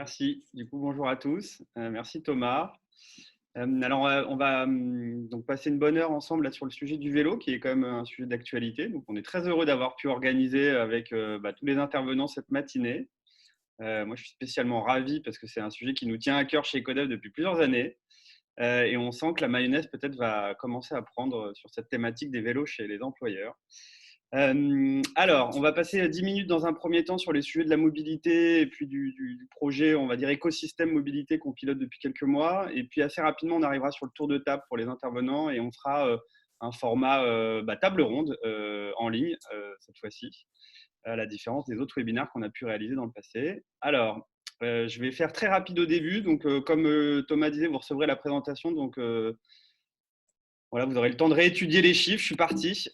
Merci. Du coup, bonjour à tous. Merci Thomas. Alors, on va donc passer une bonne heure ensemble là, sur le sujet du vélo, qui est quand même un sujet d'actualité. Donc, on est très heureux d'avoir pu organiser avec tous les intervenants cette matinée. Moi, je suis spécialement ravi parce que c'est un sujet qui nous tient à cœur chez Ecodev depuis plusieurs années. Et on sent que la mayonnaise peut-être va commencer à prendre sur cette thématique des vélos chez les employeurs. Alors, on va passer 10 minutes dans un premier temps sur les sujets de la mobilité et puis du projet, on va dire, écosystème mobilité qu'on pilote depuis quelques mois. Et puis assez rapidement, on arrivera sur le tour de table pour les intervenants et on fera un format table ronde en ligne cette fois-ci, à la différence des autres webinaires qu'on a pu réaliser dans le passé. Alors, je vais faire très rapide au début. Donc, comme Thomas disait, vous recevrez la présentation. Donc, voilà, vous aurez le temps de réétudier les chiffres. Je suis parti.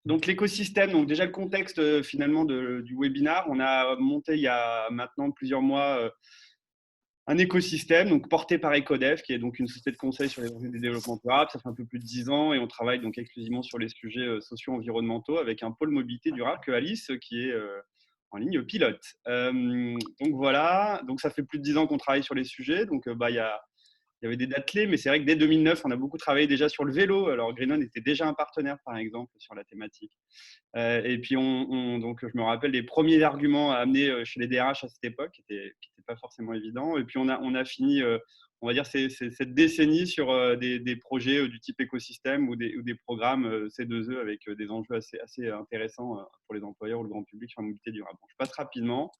Donc l'écosystème, donc déjà le contexte finalement du webinar, on a monté il y a maintenant plusieurs mois un écosystème donc porté par Ecodev, qui est donc une société de conseil sur les enjeux du développement durable. Ça fait un peu plus de 10 ans et on travaille donc exclusivement sur les sujets socio-environnementaux avec un pôle mobilité durable que Alice qui est en ligne pilote. Donc voilà, donc ça fait plus de 10 ans qu'on travaille sur les sujets. Donc il y avait des dates clés, mais c'est vrai que dès 2009, on a beaucoup travaillé déjà sur le vélo. Alors, Greenon était déjà un partenaire, par exemple, sur la thématique. Et puis, donc, je me rappelle des premiers arguments à amener chez les DRH à cette époque, qui n'étaient pas forcément évidents. Et puis, on a fini, on va dire, cette décennie sur des projets du type écosystème ou des programmes C2E avec des enjeux assez intéressants pour les employeurs ou le grand public sur la mobilité durable. Bon, je passe rapidement.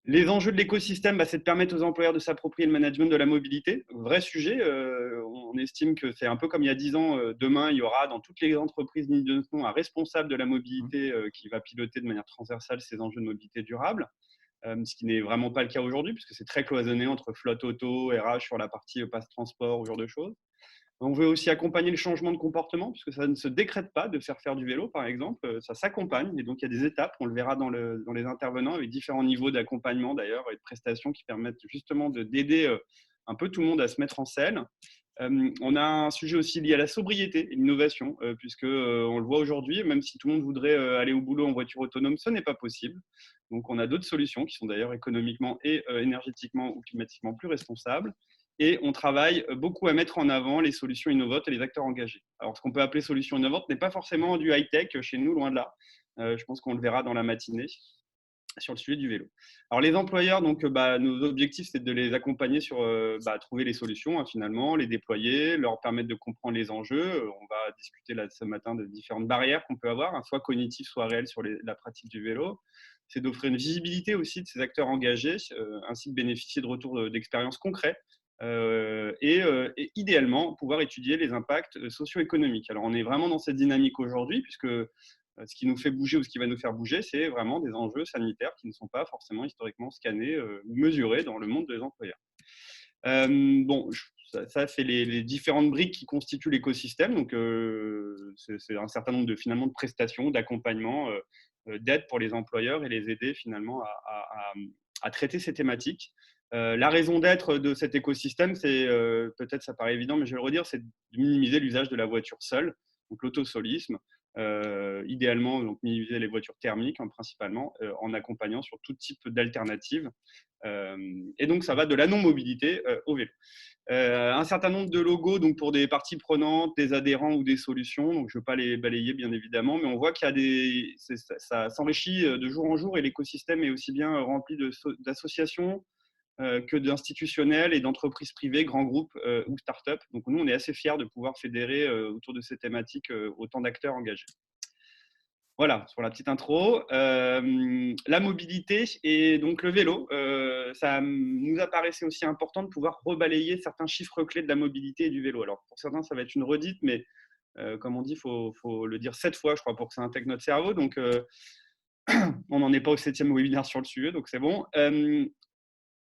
Les enjeux de l'écosystème, c'est de permettre aux employeurs de s'approprier le management de la mobilité. Vrai sujet, on estime que c'est un peu comme il y a 10 ans. Demain, il y aura dans toutes les entreprises dignes de ce nom un responsable de la mobilité qui va piloter de manière transversale ces enjeux de mobilité durable, ce qui n'est vraiment pas le cas aujourd'hui, puisque c'est très cloisonné entre flotte auto, RH sur la partie passe transport, ou ce genre de choses. On veut aussi accompagner le changement de comportement, puisque ça ne se décrète pas de faire du vélo, par exemple, ça s'accompagne. Et donc, il y a des étapes, on le verra dans les intervenants, avec différents niveaux d'accompagnement d'ailleurs et de prestations qui permettent justement d'aider un peu tout le monde à se mettre en selle. On a un sujet aussi lié à la sobriété et l'innovation, puisque on le voit aujourd'hui, même si tout le monde voudrait aller au boulot en voiture autonome, ce n'est pas possible. Donc, on a d'autres solutions qui sont d'ailleurs économiquement et énergétiquement ou climatiquement plus responsables. Et on travaille beaucoup à mettre en avant les solutions innovantes et les acteurs engagés. Alors, ce qu'on peut appeler solution innovante n'est pas forcément du high-tech chez nous, loin de là. Je pense qu'on le verra dans la matinée sur le sujet du vélo. Alors, les employeurs, donc, nos objectifs, c'est de les accompagner sur trouver les solutions, finalement, les déployer, leur permettre de comprendre les enjeux. On va discuter là, ce matin de différentes barrières qu'on peut avoir, soit cognitives, soit réelles, sur la pratique du vélo. C'est d'offrir une visibilité aussi de ces acteurs engagés, ainsi que bénéficier de retours d'expériences concrets et idéalement pouvoir étudier les impacts socio-économiques. Alors on est vraiment dans cette dynamique aujourd'hui puisque ce qui nous fait bouger ou ce qui va nous faire bouger, c'est vraiment des enjeux sanitaires qui ne sont pas forcément historiquement scannés ou mesurés dans le monde des employeurs. Bon, ça c'est les différentes briques qui constituent l'écosystème. Donc c'est un certain nombre finalement de prestations, d'accompagnement, d'aide pour les employeurs et les aider finalement à traiter ces thématiques. La raison d'être de cet écosystème, c'est peut-être ça paraît évident, mais je vais le redire, c'est de minimiser l'usage de la voiture seule, donc l'autosolisme. Idéalement, donc minimiser les voitures thermiques principalement, en accompagnant sur tout type d'alternatives. Et donc, ça va de la non-mobilité au vélo. Un certain nombre de logos donc pour des parties prenantes, des adhérents ou des solutions. Donc, je ne veux pas les balayer, bien évidemment, mais on voit qu'il y a ça s'enrichit de jour en jour et l'écosystème est aussi bien rempli d'associations que d'institutionnels et d'entreprises privées, grands groupes ou start-up. Donc, nous, on est assez fiers de pouvoir fédérer autour de ces thématiques autant d'acteurs engagés. Voilà, sur la petite intro. La mobilité et donc le vélo, ça nous apparaissait aussi important de pouvoir rebalayer certains chiffres clés de la mobilité et du vélo. Alors, pour certains, ça va être une redite, mais comme on dit, il faut le dire 7 fois, je crois, pour que ça intègre notre cerveau. Donc, on n'en est pas au 7e webinaire sur le sujet, donc c'est bon.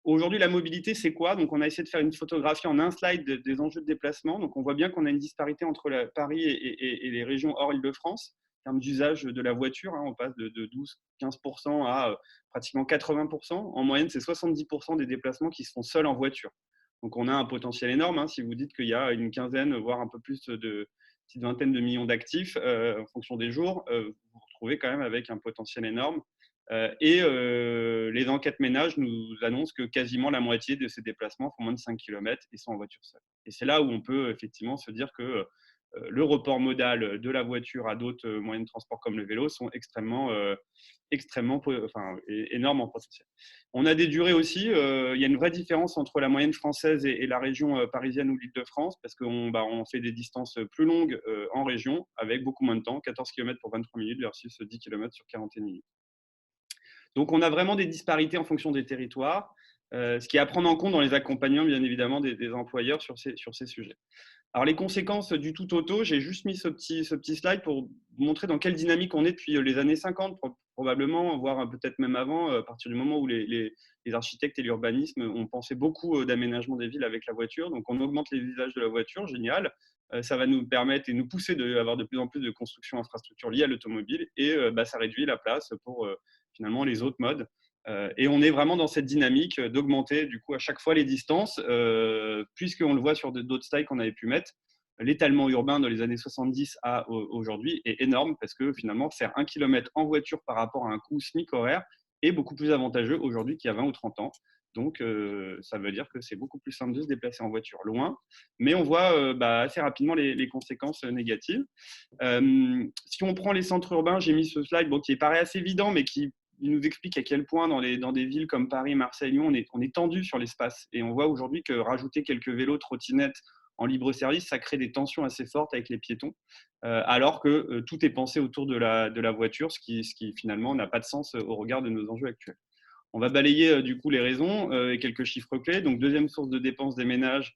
Aujourd'hui, la mobilité, c'est quoi? Donc, on a essayé de faire une photographie en un slide des enjeux de déplacement. Donc, on voit bien qu'on a une disparité entre Paris et les régions hors Île-de-France en termes d'usage de la voiture. On passe de 12-15% à pratiquement 80%. En moyenne, c'est 70% des déplacements qui se font seuls en voiture. Donc, on a un potentiel énorme. Si vous dites qu'il y a une quinzaine, voire un peu plus de petite vingtaine de millions d'actifs en fonction des jours, vous vous retrouvez quand même avec un potentiel énorme. Les enquêtes ménages nous annoncent que quasiment la moitié de ces déplacements font moins de 5 km et sont en voiture seule. Et c'est là où on peut effectivement se dire que le report modal de la voiture à d'autres moyens de transport comme le vélo sont énormes en potentiel. On a des durées aussi. Il y a une vraie différence entre la moyenne française et la région parisienne ou l'Île-de-France parce qu'on fait des distances plus longues en région avec beaucoup moins de temps, 14 km pour 23 minutes versus 10 km sur 41 minutes. Donc, on a vraiment des disparités en fonction des territoires, ce qui est à prendre en compte dans les accompagnements, bien évidemment, des employeurs sur ces sujets. Alors, les conséquences du tout auto, j'ai juste mis ce petit slide pour vous montrer dans quelle dynamique on est depuis les années 50, probablement, voire peut-être même avant, à partir du moment où les architectes et l'urbanisme ont pensé beaucoup d'aménagement des villes avec la voiture. Donc, on augmente les usages de la voiture, génial. Ça va nous permettre et nous pousser à avoir de plus en plus de constructions infrastructures liées à l'automobile et ça réduit la place pour finalement les autres modes. Et on est vraiment dans cette dynamique d'augmenter du coup à chaque fois les distances, puisqu'on le voit sur d'autres styles qu'on avait pu mettre. L'étalement urbain dans les années 70 à aujourd'hui est énorme parce que finalement, faire 1 km en voiture par rapport à un coût SMIC horaire est beaucoup plus avantageux aujourd'hui qu'il y a 20 ou 30 ans. Donc, ça veut dire que c'est beaucoup plus simple de se déplacer en voiture loin, mais on voit assez rapidement les conséquences négatives. Si on prend les centres urbains, j'ai mis ce slide qui paraît assez évident, mais qui nous explique à quel point dans des villes comme Paris, Marseille, Lyon, on est tendu sur l'espace. Et on voit aujourd'hui que rajouter quelques vélos, trottinettes en libre service, ça crée des tensions assez fortes avec les piétons, alors que tout est pensé autour de la voiture, ce qui finalement n'a pas de sens au regard de nos enjeux actuels. On va balayer du coup les raisons et quelques chiffres clés. Donc, deuxième source de dépenses des ménages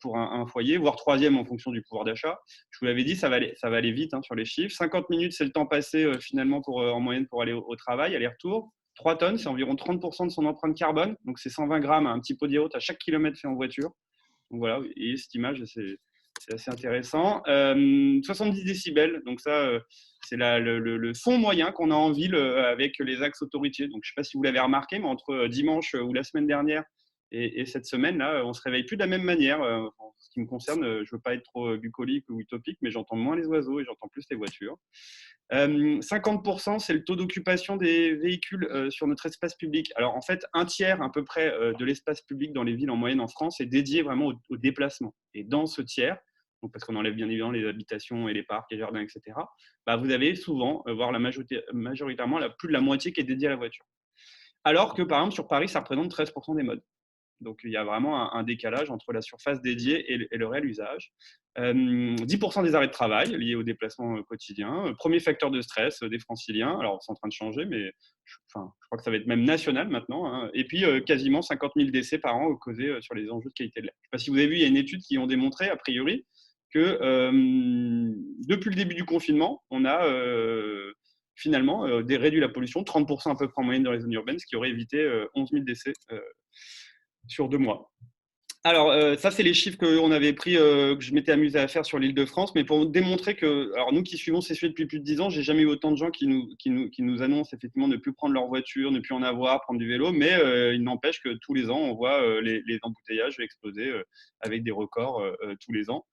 pour un foyer, voire troisième en fonction du pouvoir d'achat. Je vous l'avais dit, ça va aller vite sur les chiffres. 50 minutes, c'est le temps passé finalement en moyenne pour aller au travail, aller-retour. 3 tonnes, c'est environ 30% de son empreinte carbone. Donc, c'est 120 grammes, un petit pot de yaourt à chaque kilomètre fait en voiture. Donc, voilà, et cette image, c'est assez intéressant. 70 décibels, donc ça, c'est le son moyen qu'on a en ville avec les axes autoroutiers. Donc, je ne sais pas si vous l'avez remarqué, mais entre dimanche ou la semaine dernière et cette semaine-là, on ne se réveille plus de la même manière. En ce qui me concerne, je ne veux pas être trop bucolique ou utopique, mais j'entends moins les oiseaux et j'entends plus les voitures. 50%, c'est le taux d'occupation des véhicules sur notre espace public. Alors, en fait, un tiers à peu près de l'espace public dans les villes en moyenne en France est dédié vraiment au déplacement. Et dans ce tiers, donc parce qu'on enlève bien évidemment les habitations et les parcs, les jardins, etc., vous avez souvent, voire majoritairement, plus de la moitié qui est dédiée à la voiture. Alors que, par exemple, sur Paris, ça représente 13% des modes. Donc, il y a vraiment un décalage entre la surface dédiée et le réel usage. 10% des arrêts de travail liés au déplacement quotidien. Premier facteur de stress des franciliens. Alors, c'est en train de changer, mais je crois que ça va être même national maintenant. Et puis, quasiment 50 000 décès par an causés sur les enjeux de qualité de l'air. Je ne sais pas si vous avez vu, il y a une étude qui ont démontré, a priori, que depuis le début du confinement, on a finalement réduit la pollution, 30% à peu près en moyenne dans les zones urbaines, ce qui aurait évité 11 000 décès sur 2 mois. Alors, ça, c'est les chiffres qu'on avait pris, que je m'étais amusé à faire sur l'Île-de-France, mais pour démontrer que, alors nous qui suivons ces sujets depuis plus de 10 ans, j'ai jamais eu autant de gens qui nous annoncent effectivement ne plus prendre leur voiture, ne plus en avoir, prendre du vélo, mais il n'empêche que tous les ans, on voit les embouteillages exploser avec des records tous les ans.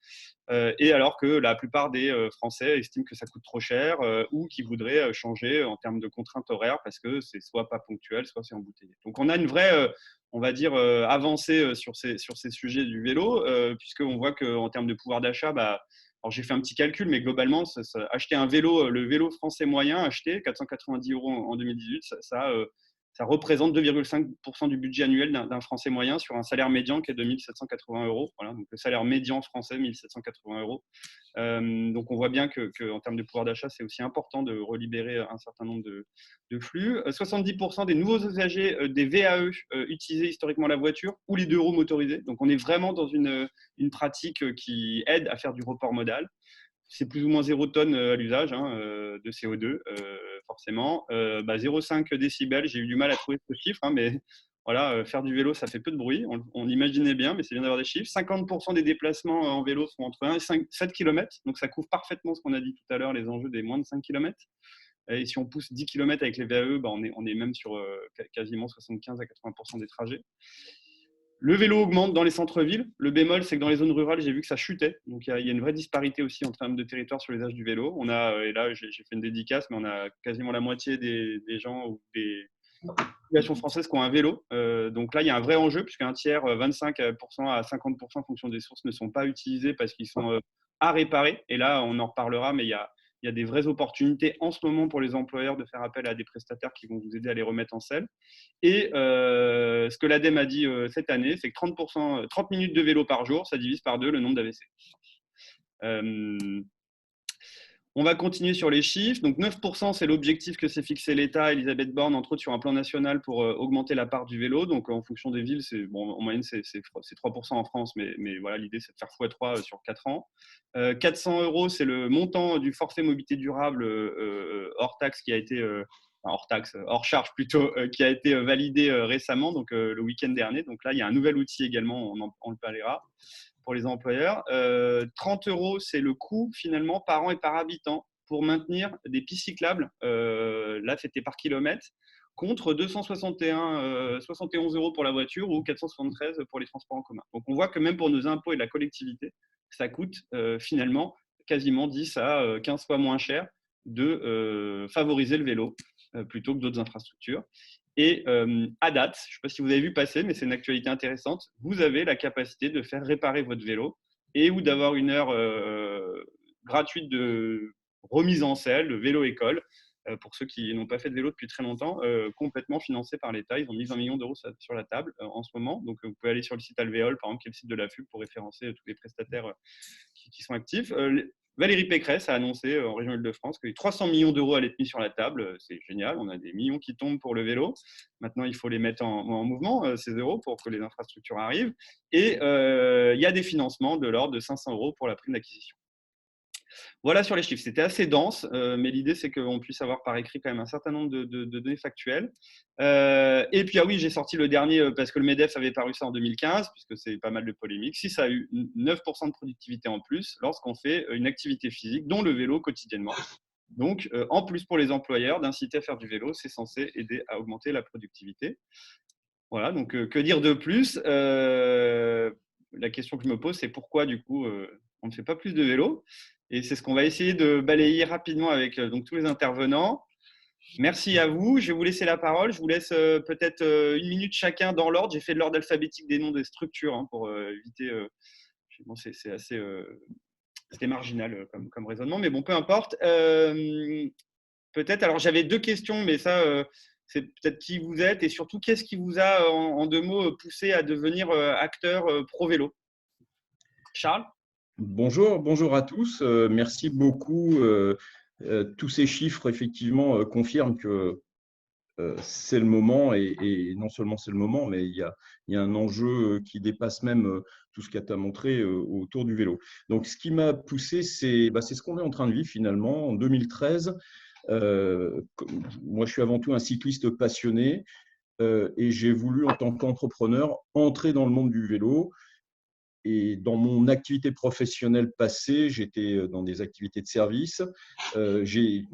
Et alors que la plupart des Français estiment que ça coûte trop cher ou qui voudraient changer en termes de contraintes horaires parce que c'est soit pas ponctuel, soit c'est embouteillé. Donc on a une vraie, on va dire, avancée sur ces sujets du vélo, puisqu'on voit qu'en termes de pouvoir d'achat, alors j'ai fait un petit calcul, mais globalement, acheter un vélo, le vélo français moyen acheté, 490 € en 2018, ça représente 2,5% du budget annuel d'un Français moyen sur un salaire médian qui est de 1 780 €. Voilà, donc le salaire médian français, 1 780 €. Donc on voit bien qu'en termes de pouvoir d'achat, c'est aussi important de relibérer un certain nombre de flux. 70% des nouveaux usagers des VAE utilisaient historiquement la voiture ou les 2 roues motorisées. Donc on est vraiment dans une pratique qui aide à faire du report modal. C'est plus ou moins 0 tonnes à l'usage de CO2, forcément. 0,5 décibels, j'ai eu du mal à trouver ce chiffre, mais voilà, faire du vélo, ça fait peu de bruit. On l'imaginait bien, mais c'est bien d'avoir des chiffres. 50% des déplacements en vélo sont entre 1 et 7 km, donc ça couvre parfaitement ce qu'on a dit tout à l'heure, les enjeux des moins de 5 km. Et si on pousse 10 km avec les VAE, on est même sur quasiment 75 à 80% des trajets. Le vélo augmente dans les centres-villes. Le bémol, c'est que dans les zones rurales, j'ai vu que ça chutait. Donc, il y a une vraie disparité aussi en termes de territoire sur l'usage du vélo. On a, et là, j'ai fait une dédicace, mais on a quasiment la moitié des gens ou des populations françaises qui ont un vélo. Donc là, il y a un vrai enjeu, puisqu'un tiers, 25% à 50% en fonction des sources, ne sont pas utilisés parce qu'ils sont à réparer. Et là, on en reparlera, mais il y a des vraies opportunités en ce moment pour les employeurs de faire appel à des prestataires qui vont vous aider à les remettre en selle. Et ce que l'ADEME a dit cette année, c'est que 30 minutes de vélo par jour, ça divise par 2 le nombre d'AVC. On va continuer sur les chiffres. Donc 9%, c'est l'objectif que s'est fixé l'État, Elisabeth Borne, entre autres sur un plan national pour augmenter la part du vélo. Donc en fonction des villes, en moyenne, c'est 3% en France, mais voilà, l'idée, c'est de faire x3 sur 4 ans. 400 €, c'est le montant du forfait mobilité durable hors taxe qui a été, hors charge plutôt, qui a été validé récemment, donc le week-end dernier. Donc là, il y a un nouvel outil également, on le parlera pour les employeurs. 30 €, c'est le coût finalement par an et par habitant pour maintenir des pistes cyclables. Là, c'était par kilomètre, contre 71 € pour la voiture ou 473 € pour les transports en commun. Donc on voit que même pour nos impôts et la collectivité, ça coûte finalement quasiment 10 à 15 fois moins cher de favoriser le vélo plutôt que d'autres infrastructures. Et à date, je ne sais pas si vous avez vu passer, mais c'est une actualité intéressante, vous avez la capacité de faire réparer votre vélo et ou d'avoir une heure gratuite de remise en selle, de vélo-école, pour ceux qui n'ont pas fait de vélo depuis très longtemps, complètement financé par l'État. Ils ont mis 20 millions d'euros sur la table en ce moment. Donc, vous pouvez aller sur le site Alvéole, par exemple, qui est le site de la FUB, pour référencer tous les prestataires qui sont actifs. Valérie Pécresse a annoncé en région Île-de-France que 300 millions d'euros allaient être mis sur la table. C'est génial, on a des millions qui tombent pour le vélo. Maintenant, il faut les mettre en mouvement, ces euros, pour que les infrastructures arrivent. Et il y a des financements de l'ordre de 500 € pour la prime d'acquisition. Voilà sur les chiffres. C'était assez dense, mais l'idée, c'est qu'on puisse avoir par écrit quand même un certain nombre de données factuelles. Et puis, ah oui, j'ai sorti le dernier parce que le MEDEF avait paru ça en 2015, puisque c'est pas mal de polémiques. Si ça a eu 9% de productivité en plus lorsqu'on fait une activité physique, dont le vélo quotidiennement. Donc, en plus pour les employeurs, d'inciter à faire du vélo, c'est censé aider à augmenter la productivité. Voilà, donc que dire de plus? La question que je me pose, c'est pourquoi du coup on ne fait pas plus de vélo? Et c'est ce qu'on va essayer de balayer rapidement avec donc tous les intervenants. Merci à vous. Je vais vous laisser la parole. Je vous laisse peut-être 1 minute chacun dans l'ordre. J'ai fait de l'ordre alphabétique des noms des structures pour éviter. Bon, c'est assez c'était marginal comme raisonnement, mais bon, peu importe. Peut-être. Alors j'avais 2 questions, mais ça c'est peut-être qui vous êtes et surtout qu'est-ce qui vous a en 2 mots poussé à devenir acteur pro vélo? Charles? Bonjour à tous. Merci beaucoup. Tous ces chiffres, effectivement, confirment que c'est le moment et non seulement c'est le moment, mais il y a un enjeu qui dépasse même tout ce qu'a montré autour du vélo. Donc, ce qui m'a poussé, c'est ce qu'on est en train de vivre finalement. En 2013, moi, je suis avant tout un cycliste passionné et j'ai voulu, en tant qu'entrepreneur, entrer dans le monde du vélo. Et dans mon activité professionnelle passée, j'étais dans des activités de service. J'ai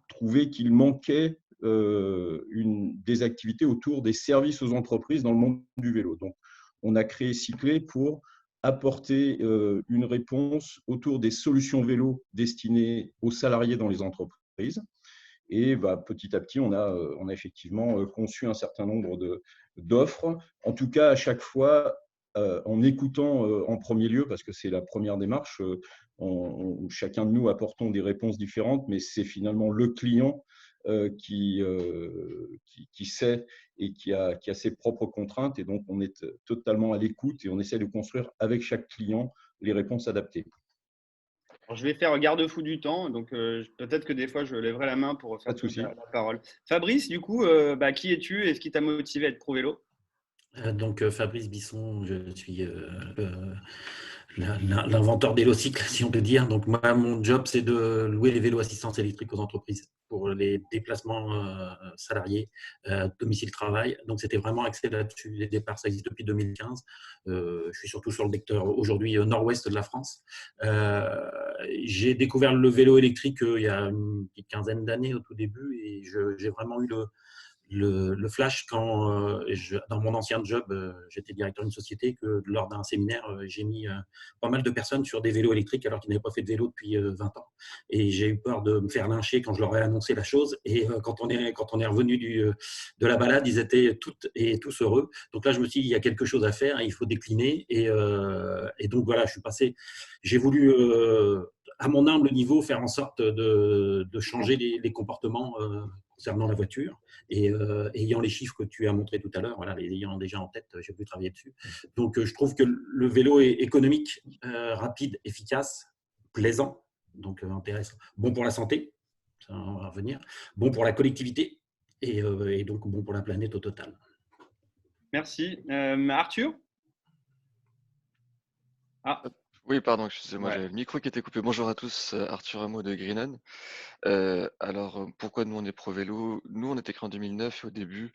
trouvé qu'il manquait des activités autour des services aux entreprises dans le monde du vélo. Donc, on a créé Cyclé pour apporter une réponse autour des solutions vélo destinées aux salariés dans les entreprises. Et petit à petit, on a effectivement conçu un certain nombre d'offres. En tout cas, à chaque fois, en écoutant en premier lieu, parce que c'est la première démarche, chacun de nous apportons des réponses différentes, mais c'est finalement le client qui sait et qui a ses propres contraintes. Et donc, on est totalement à l'écoute et on essaie de construire avec chaque client les réponses adaptées. Alors, je vais faire garde-fou du temps, donc peut-être que des fois je lèverai la main pour Pas faire de souci. la parole. Fabrice, du coup, qui es-tu et ce qui t'a motivé à être pro vélo? Donc, Fabrice Bisson, je suis l'inventeur d'Hélocycle, si on peut dire. Donc, moi, mon job, c'est de louer les vélos assistance électrique aux entreprises pour les déplacements salariés, domicile-travail. Donc, c'était vraiment axé là-dessus. Les départs, ça existe depuis 2015. Je suis surtout sur le vecteur aujourd'hui nord-ouest de la France. J'ai découvert le vélo électrique il y a une petite quinzaine d'années au tout début et j'ai vraiment eu le flash quand, dans mon ancien job, j'étais directeur d'une société, que lors d'un séminaire, j'ai mis pas mal de personnes sur des vélos électriques alors qu'ils n'avaient pas fait de vélo depuis 20 ans. Et j'ai eu peur de me faire lyncher quand je leur ai annoncé la chose. Et quand on est revenu de la balade, ils étaient toutes et tous heureux. Donc là, je me suis dit, il y a quelque chose à faire, il faut décliner. Et donc voilà, j'ai voulu, à mon humble niveau, faire en sorte de changer les comportements concernant la voiture. Et ayant les chiffres que tu as montrés tout à l'heure, voilà, les ayant déjà en tête, j'ai pu travailler dessus. Donc, je trouve que le vélo est économique, rapide, efficace, plaisant, donc intéressant, bon pour la santé, ça va revenir, bon pour la collectivité et donc bon pour la planète au total. Merci. Arthur? Ah. Oui, pardon, excusez-moi, Ouais. j'avais le micro qui était coupé. Bonjour à tous, Arthur Hameau de Greenon. Alors, pourquoi nous on est pro vélo? Nous, on était créé en 2009 et au début,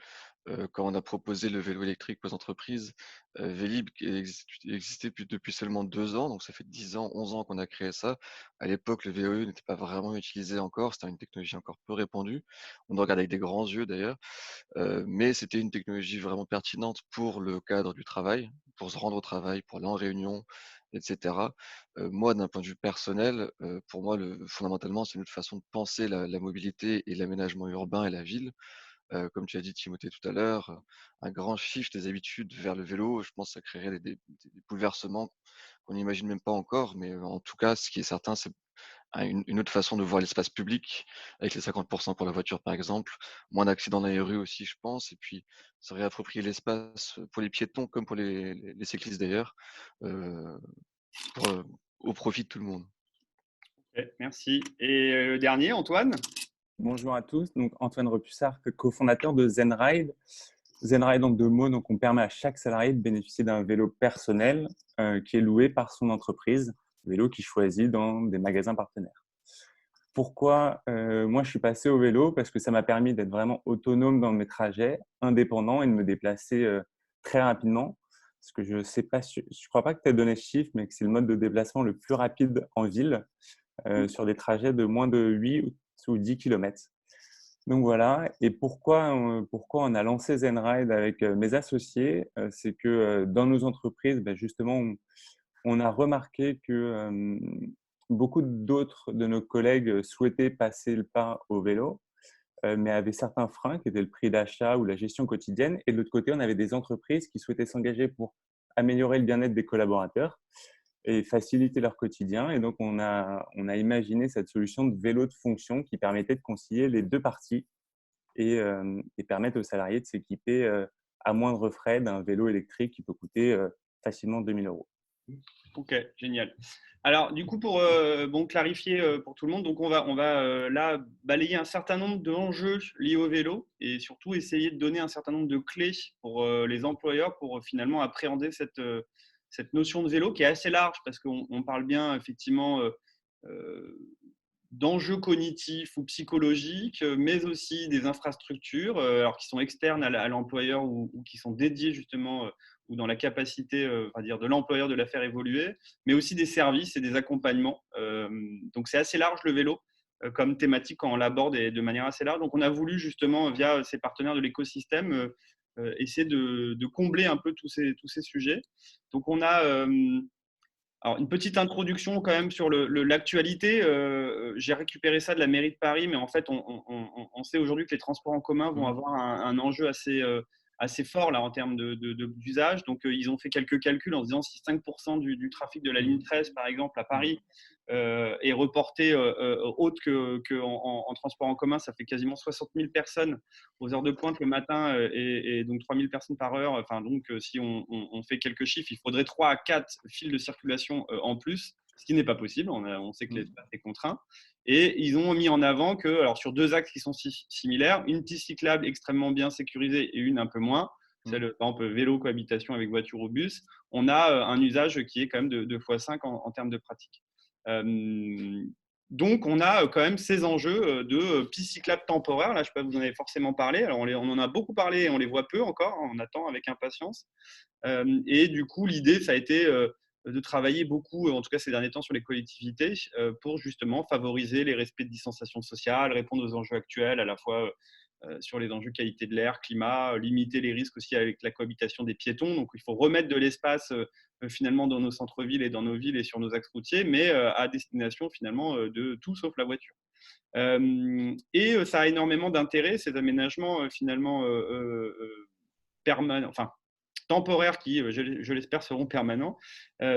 quand on a proposé le vélo électrique aux entreprises, Vélib existait depuis seulement 2 ans, donc ça fait 10 ans, 11 ans qu'on a créé ça. À l'époque, le VOE n'était pas vraiment utilisé encore, c'était une technologie encore peu répandue. On nous regarde avec des grands yeux d'ailleurs, mais c'était une technologie vraiment pertinente pour le cadre du travail, pour se rendre au travail, pour aller en réunion, etc. Moi, d'un point de vue personnel, pour moi, fondamentalement, c'est une autre façon de penser la mobilité et l'aménagement urbain et la ville. Comme tu as dit, Timothée, tout à l'heure, un grand shift des habitudes vers le vélo, je pense que ça créerait des bouleversements qu'on n'imagine même pas encore. Mais en tout cas, ce qui est certain, c'est une autre façon de voir l'espace public, avec les 50% pour la voiture, par exemple. Moins d'accidents dans les rues aussi, je pense. Et puis, se réapproprier l'espace pour les piétons comme pour les cyclistes d'ailleurs, au profit de tout le monde. Okay, merci. Et le dernier, Antoine? Bonjour à tous, donc Antoine Repussard, cofondateur de Zenride. Zenride en 2 mots, donc on permet à chaque salarié de bénéficier d'un vélo personnel qui est loué par son entreprise, vélo qu'il choisit dans des magasins partenaires. Pourquoi moi je suis passé au vélo? Parce que ça m'a permis d'être vraiment autonome dans mes trajets, indépendant et de me déplacer très rapidement. Parce que je crois pas que tu aies donné ce chiffre, mais que c'est le mode de déplacement le plus rapide en ville sur des trajets de moins de 8 ou 10 km. Donc voilà, et pourquoi on a lancé Zenride avec mes associés? C'est que dans nos entreprises, justement, on a remarqué que beaucoup d'autres de nos collègues souhaitaient passer le pas au vélo, mais avaient certains freins qui étaient le prix d'achat ou la gestion quotidienne. Et de l'autre côté, on avait des entreprises qui souhaitaient s'engager pour améliorer le bien-être des collaborateurs et faciliter leur quotidien. Et donc, on a imaginé cette solution de vélo de fonction qui permettait de concilier les deux parties et permettre aux salariés de s'équiper à moindre frais d'un vélo électrique qui peut coûter facilement 2 000 €. Ok, génial. Alors, du coup, pour clarifier pour tout le monde, donc on va là balayer un certain nombre d'enjeux liés au vélo et surtout essayer de donner un certain nombre de clés pour les employeurs pour finalement appréhender cette notion de vélo qui est assez large parce qu'on parle bien effectivement d'enjeux cognitifs ou psychologiques, mais aussi des infrastructures, alors qui sont externes à l'employeur ou qui sont dédiées justement ou dans la capacité on va dire, de l'employeur de la faire évoluer, mais aussi des services et des accompagnements. Donc c'est assez large le vélo comme thématique quand on l'aborde de manière assez large. Donc on a voulu justement via ces partenaires de l'écosystème essayer de combler un peu tous ces sujets. Donc on a alors, une petite introduction quand même sur l'actualité. J'ai récupéré ça de la mairie de Paris, mais en fait, on sait aujourd'hui que les transports en commun vont avoir un enjeu assez fort là, en termes d'usage. Donc, ils ont fait quelques calculs en se disant si 5% du trafic de la ligne 13, par exemple, à Paris, est reporté autre qu'en transport en commun, ça fait quasiment 60 000 personnes aux heures de pointe le matin et donc 3 000 personnes par heure. Enfin, donc, si on fait quelques chiffres, il faudrait 3 à 4 fils de circulation en plus, ce qui n'est pas possible. On sait que l'espace est contraint. Et ils ont mis en avant que, alors sur 2 axes qui sont similaires, une piste cyclable extrêmement bien sécurisée et une un peu moins, celle, par exemple, vélo, cohabitation avec voiture ou bus, on a un usage qui est quand même de 2 x 5 en termes de pratique. Donc, on a quand même ces enjeux de pistes cyclables temporaires. Là, je ne sais pas, vous en avez forcément parlé. Alors, on en a beaucoup parlé et on les voit peu encore. On attend avec impatience. Et du coup, l'idée, ça a été de travailler beaucoup, en tout cas ces derniers temps, sur les collectivités pour justement favoriser les respects de distanciation sociale, répondre aux enjeux actuels, à la fois sur les enjeux qualité de l'air, climat, limiter les risques aussi avec la cohabitation des piétons. Donc, il faut remettre de l'espace finalement dans nos centres-villes et dans nos villes et sur nos axes routiers, mais à destination finalement de tout sauf la voiture. Et ça a énormément d'intérêt, ces aménagements finalement permanents, enfin temporaires qui, je l'espère, seront permanents,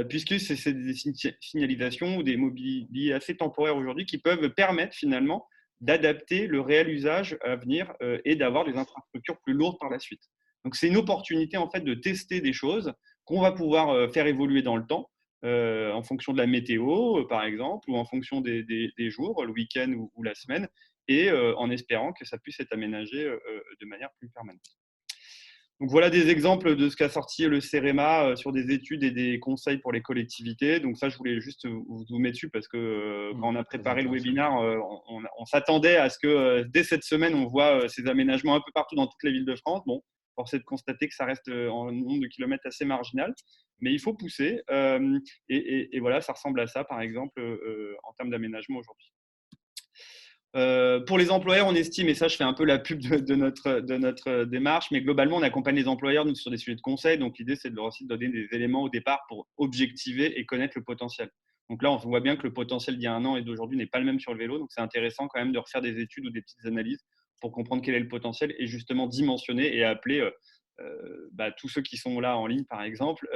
puisque c'est des signalisations ou des mobiliers assez temporaires aujourd'hui qui peuvent permettre finalement d'adapter le réel usage à venir et d'avoir des infrastructures plus lourdes par la suite. Donc c'est une opportunité en fait de tester des choses qu'on va pouvoir faire évoluer dans le temps en fonction de la météo par exemple ou en fonction des jours, le week-end ou la semaine, et en espérant que ça puisse être aménagé de manière plus permanente. Donc voilà des exemples de ce qu'a sorti le CEREMA sur des études et des conseils pour les collectivités. Donc ça, je voulais juste vous mettre dessus parce que quand on a préparé le webinaire, on s'attendait à ce que dès cette semaine, on voit ces aménagements un peu partout dans toutes les villes de France. Bon, force est de constater que ça reste en nombre de kilomètres assez marginal, mais il faut pousser. Et voilà, ça ressemble à ça, par exemple, en termes d'aménagement aujourd'hui. Pour les employeurs, on estime, et ça je fais un peu la pub de notre démarche, mais globalement on accompagne les employeurs sur des sujets de conseil. Donc l'idée c'est de leur aussi donner des éléments au départ pour objectiver et connaître le potentiel. Donc là on voit bien que le potentiel d'il y a un an et d'aujourd'hui n'est pas le même sur le vélo, donc c'est intéressant quand même de refaire des études ou des petites analyses pour comprendre quel est le potentiel et justement dimensionner et appeler tous ceux qui sont là en ligne par exemple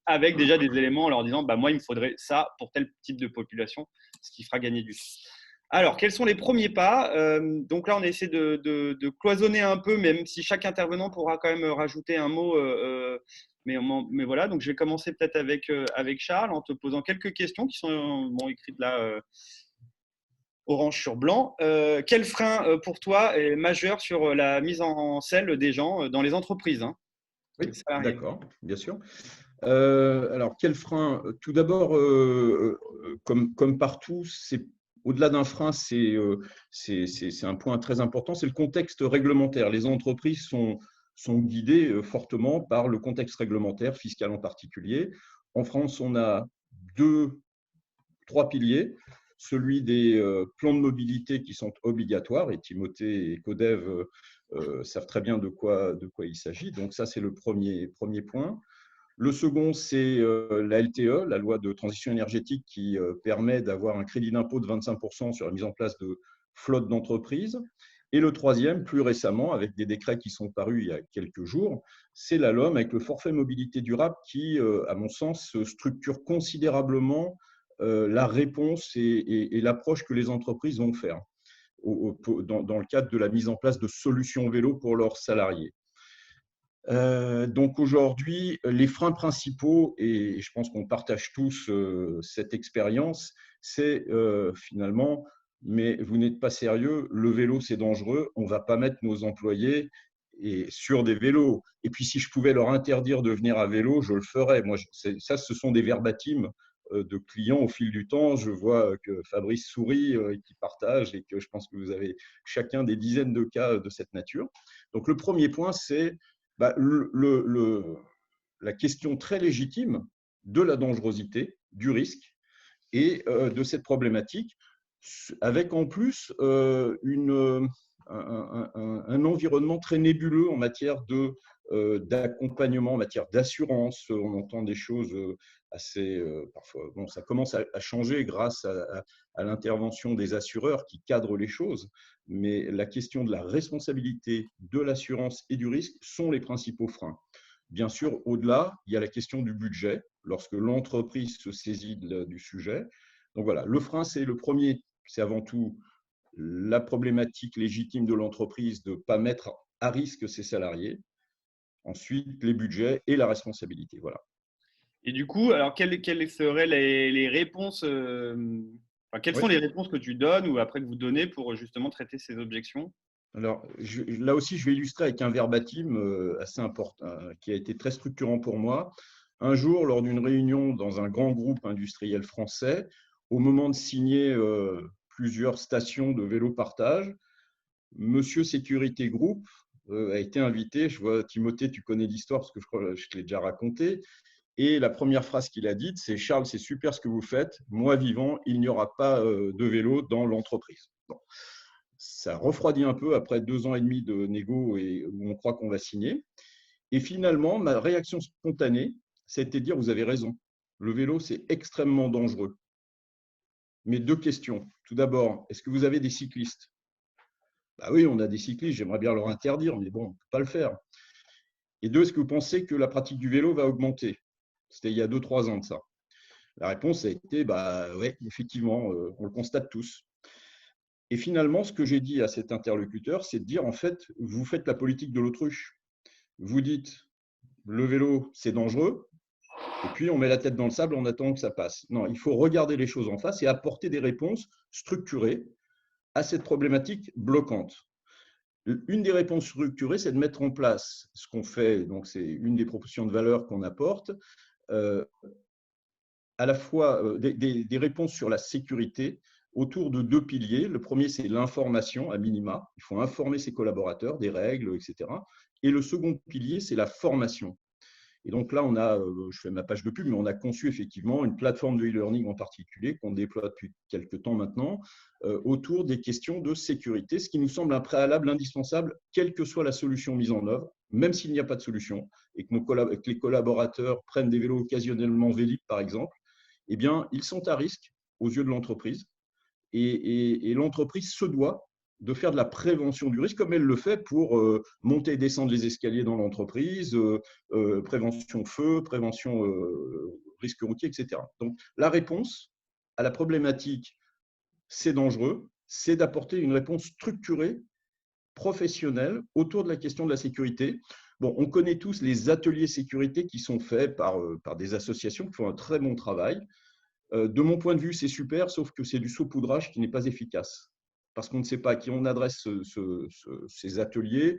avec déjà des éléments en leur disant moi il me faudrait ça pour tel type de population, ce qui fera gagner du temps. Alors, quels sont les premiers pas? Donc là, on essaie de cloisonner un peu, même si chaque intervenant pourra quand même rajouter un mot. Mais voilà, donc je vais commencer peut-être avec Charles en te posant quelques questions qui sont écrites là, orange sur blanc. Quel frein pour toi est majeur sur la mise en selle des gens dans les entreprises, hein? Oui, d'accord, bien sûr. Alors, quel frein? Tout d'abord, comme partout, au-delà d'un frein, c'est un point très important, c'est le contexte réglementaire. Les entreprises sont guidées fortement par le contexte réglementaire, fiscal en particulier. En France, on a trois piliers. Celui des plans de mobilité qui sont obligatoires, et Timothée et Codev savent très bien de quoi il s'agit. Donc ça, c'est le premier point. Le second, c'est la LTE, la loi de transition énergétique, qui permet d'avoir un crédit d'impôt de 25% sur la mise en place de flottes d'entreprises. Et le troisième, plus récemment, avec des décrets qui sont parus il y a quelques jours, c'est la LOM avec le forfait mobilité durable qui, à mon sens, structure considérablement la réponse et l'approche que les entreprises vont faire dans le cadre de la mise en place de solutions vélo pour leurs salariés. Donc aujourd'hui, les freins principaux, et je pense qu'on partage tous cette expérience, c'est finalement, mais vous n'êtes pas sérieux, le vélo c'est dangereux, on ne va pas mettre nos employés sur des vélos. Et puis si je pouvais leur interdire de venir à vélo, je le ferais. Moi, ça, ce sont des verbatims de clients au fil du temps. Je vois que Fabrice sourit et qui partage, et que je pense que vous avez chacun des dizaines de cas de cette nature. Donc le premier point, c'est la question très légitime de la dangerosité, du risque et de cette problématique, avec en plus un environnement très nébuleux en matière d'accompagnement, en matière d'assurance. On entend des choses assez parfois. Bon, ça commence à changer grâce à l'intervention des assureurs qui cadrent les choses, mais la question de la responsabilité de l'assurance et du risque sont les principaux freins. Bien sûr, au-delà, il y a la question du budget, lorsque l'entreprise se saisit du sujet. Donc voilà, le frein, c'est le premier, c'est avant tout la problématique légitime de l'entreprise de ne pas mettre à risque ses salariés. Ensuite, les budgets et la responsabilité. Voilà. Et du coup, alors quelles seraient les réponses quelles sont les réponses que tu donnes ou après que vous donnez pour justement traiter ces objections? Alors, là aussi, je vais illustrer avec un verbatim assez important, qui a été très structurant pour moi. Un jour, lors d'une réunion dans un grand groupe industriel français, au moment de signer plusieurs stations de vélo partage, Monsieur Sécurité Group a été invité. Je vois, Timothée, tu connais l'histoire parce que je crois que je te l'ai déjà raconté. Et la première phrase qu'il a dite, c'est « Charles, c'est super ce que vous faites. Moi, vivant, il n'y aura pas de vélo dans l'entreprise. » Bon. Ça refroidit un peu après 2 ans et demi de négo et où on croit qu'on va signer. Et finalement, ma réaction spontanée, c'était de dire, vous avez raison, le vélo, c'est extrêmement dangereux. Mais 2 questions. Tout d'abord, est-ce que vous avez des cyclistes? Bah oui, on a des cyclistes, j'aimerais bien leur interdire, mais bon, on ne peut pas le faire. Et 2, est-ce que vous pensez que la pratique du vélo va augmenter? C'était il y a 2-3 ans de ça. La réponse a été, bah ouais, effectivement, on le constate tous. Et finalement, ce que j'ai dit à cet interlocuteur, c'est de dire, en fait, vous faites la politique de l'autruche. Vous dites, le vélo, c'est dangereux, et puis on met la tête dans le sable en attendant que ça passe. Non, il faut regarder les choses en face et apporter des réponses structurées à cette problématique bloquante. Une des réponses structurées, c'est de mettre en place ce qu'on fait, donc c'est une des propositions de valeur qu'on apporte, à la fois des réponses sur la sécurité autour de 2 piliers. Le premier, c'est l'information à minima. Il faut informer ses collaborateurs des règles, etc. Et le second pilier, c'est la formation. Et donc là, on a, je fais ma page de pub, mais on a conçu effectivement une plateforme de e-learning en particulier qu'on déploie depuis quelques temps maintenant autour des questions de sécurité, ce qui nous semble un préalable indispensable, quelle que soit la solution mise en œuvre, même s'il n'y a pas de solution, et que les collaborateurs prennent des vélos occasionnellement Vélib, par exemple, eh bien, ils sont à risque aux yeux de l'entreprise. Et l'entreprise se doit de faire de la prévention du risque comme elle le fait pour monter et descendre les escaliers dans l'entreprise, prévention feu, prévention risque routier, etc. Donc, la réponse à la problématique « c'est dangereux », c'est d'apporter une réponse structurée, professionnelle, autour de la question de la sécurité. Bon, on connaît tous les ateliers sécurité qui sont faits par des associations qui font un très bon travail. De mon point de vue, c'est super, sauf que c'est du saupoudrage qui n'est pas efficace. Parce qu'on ne sait pas à qui on adresse ces ateliers.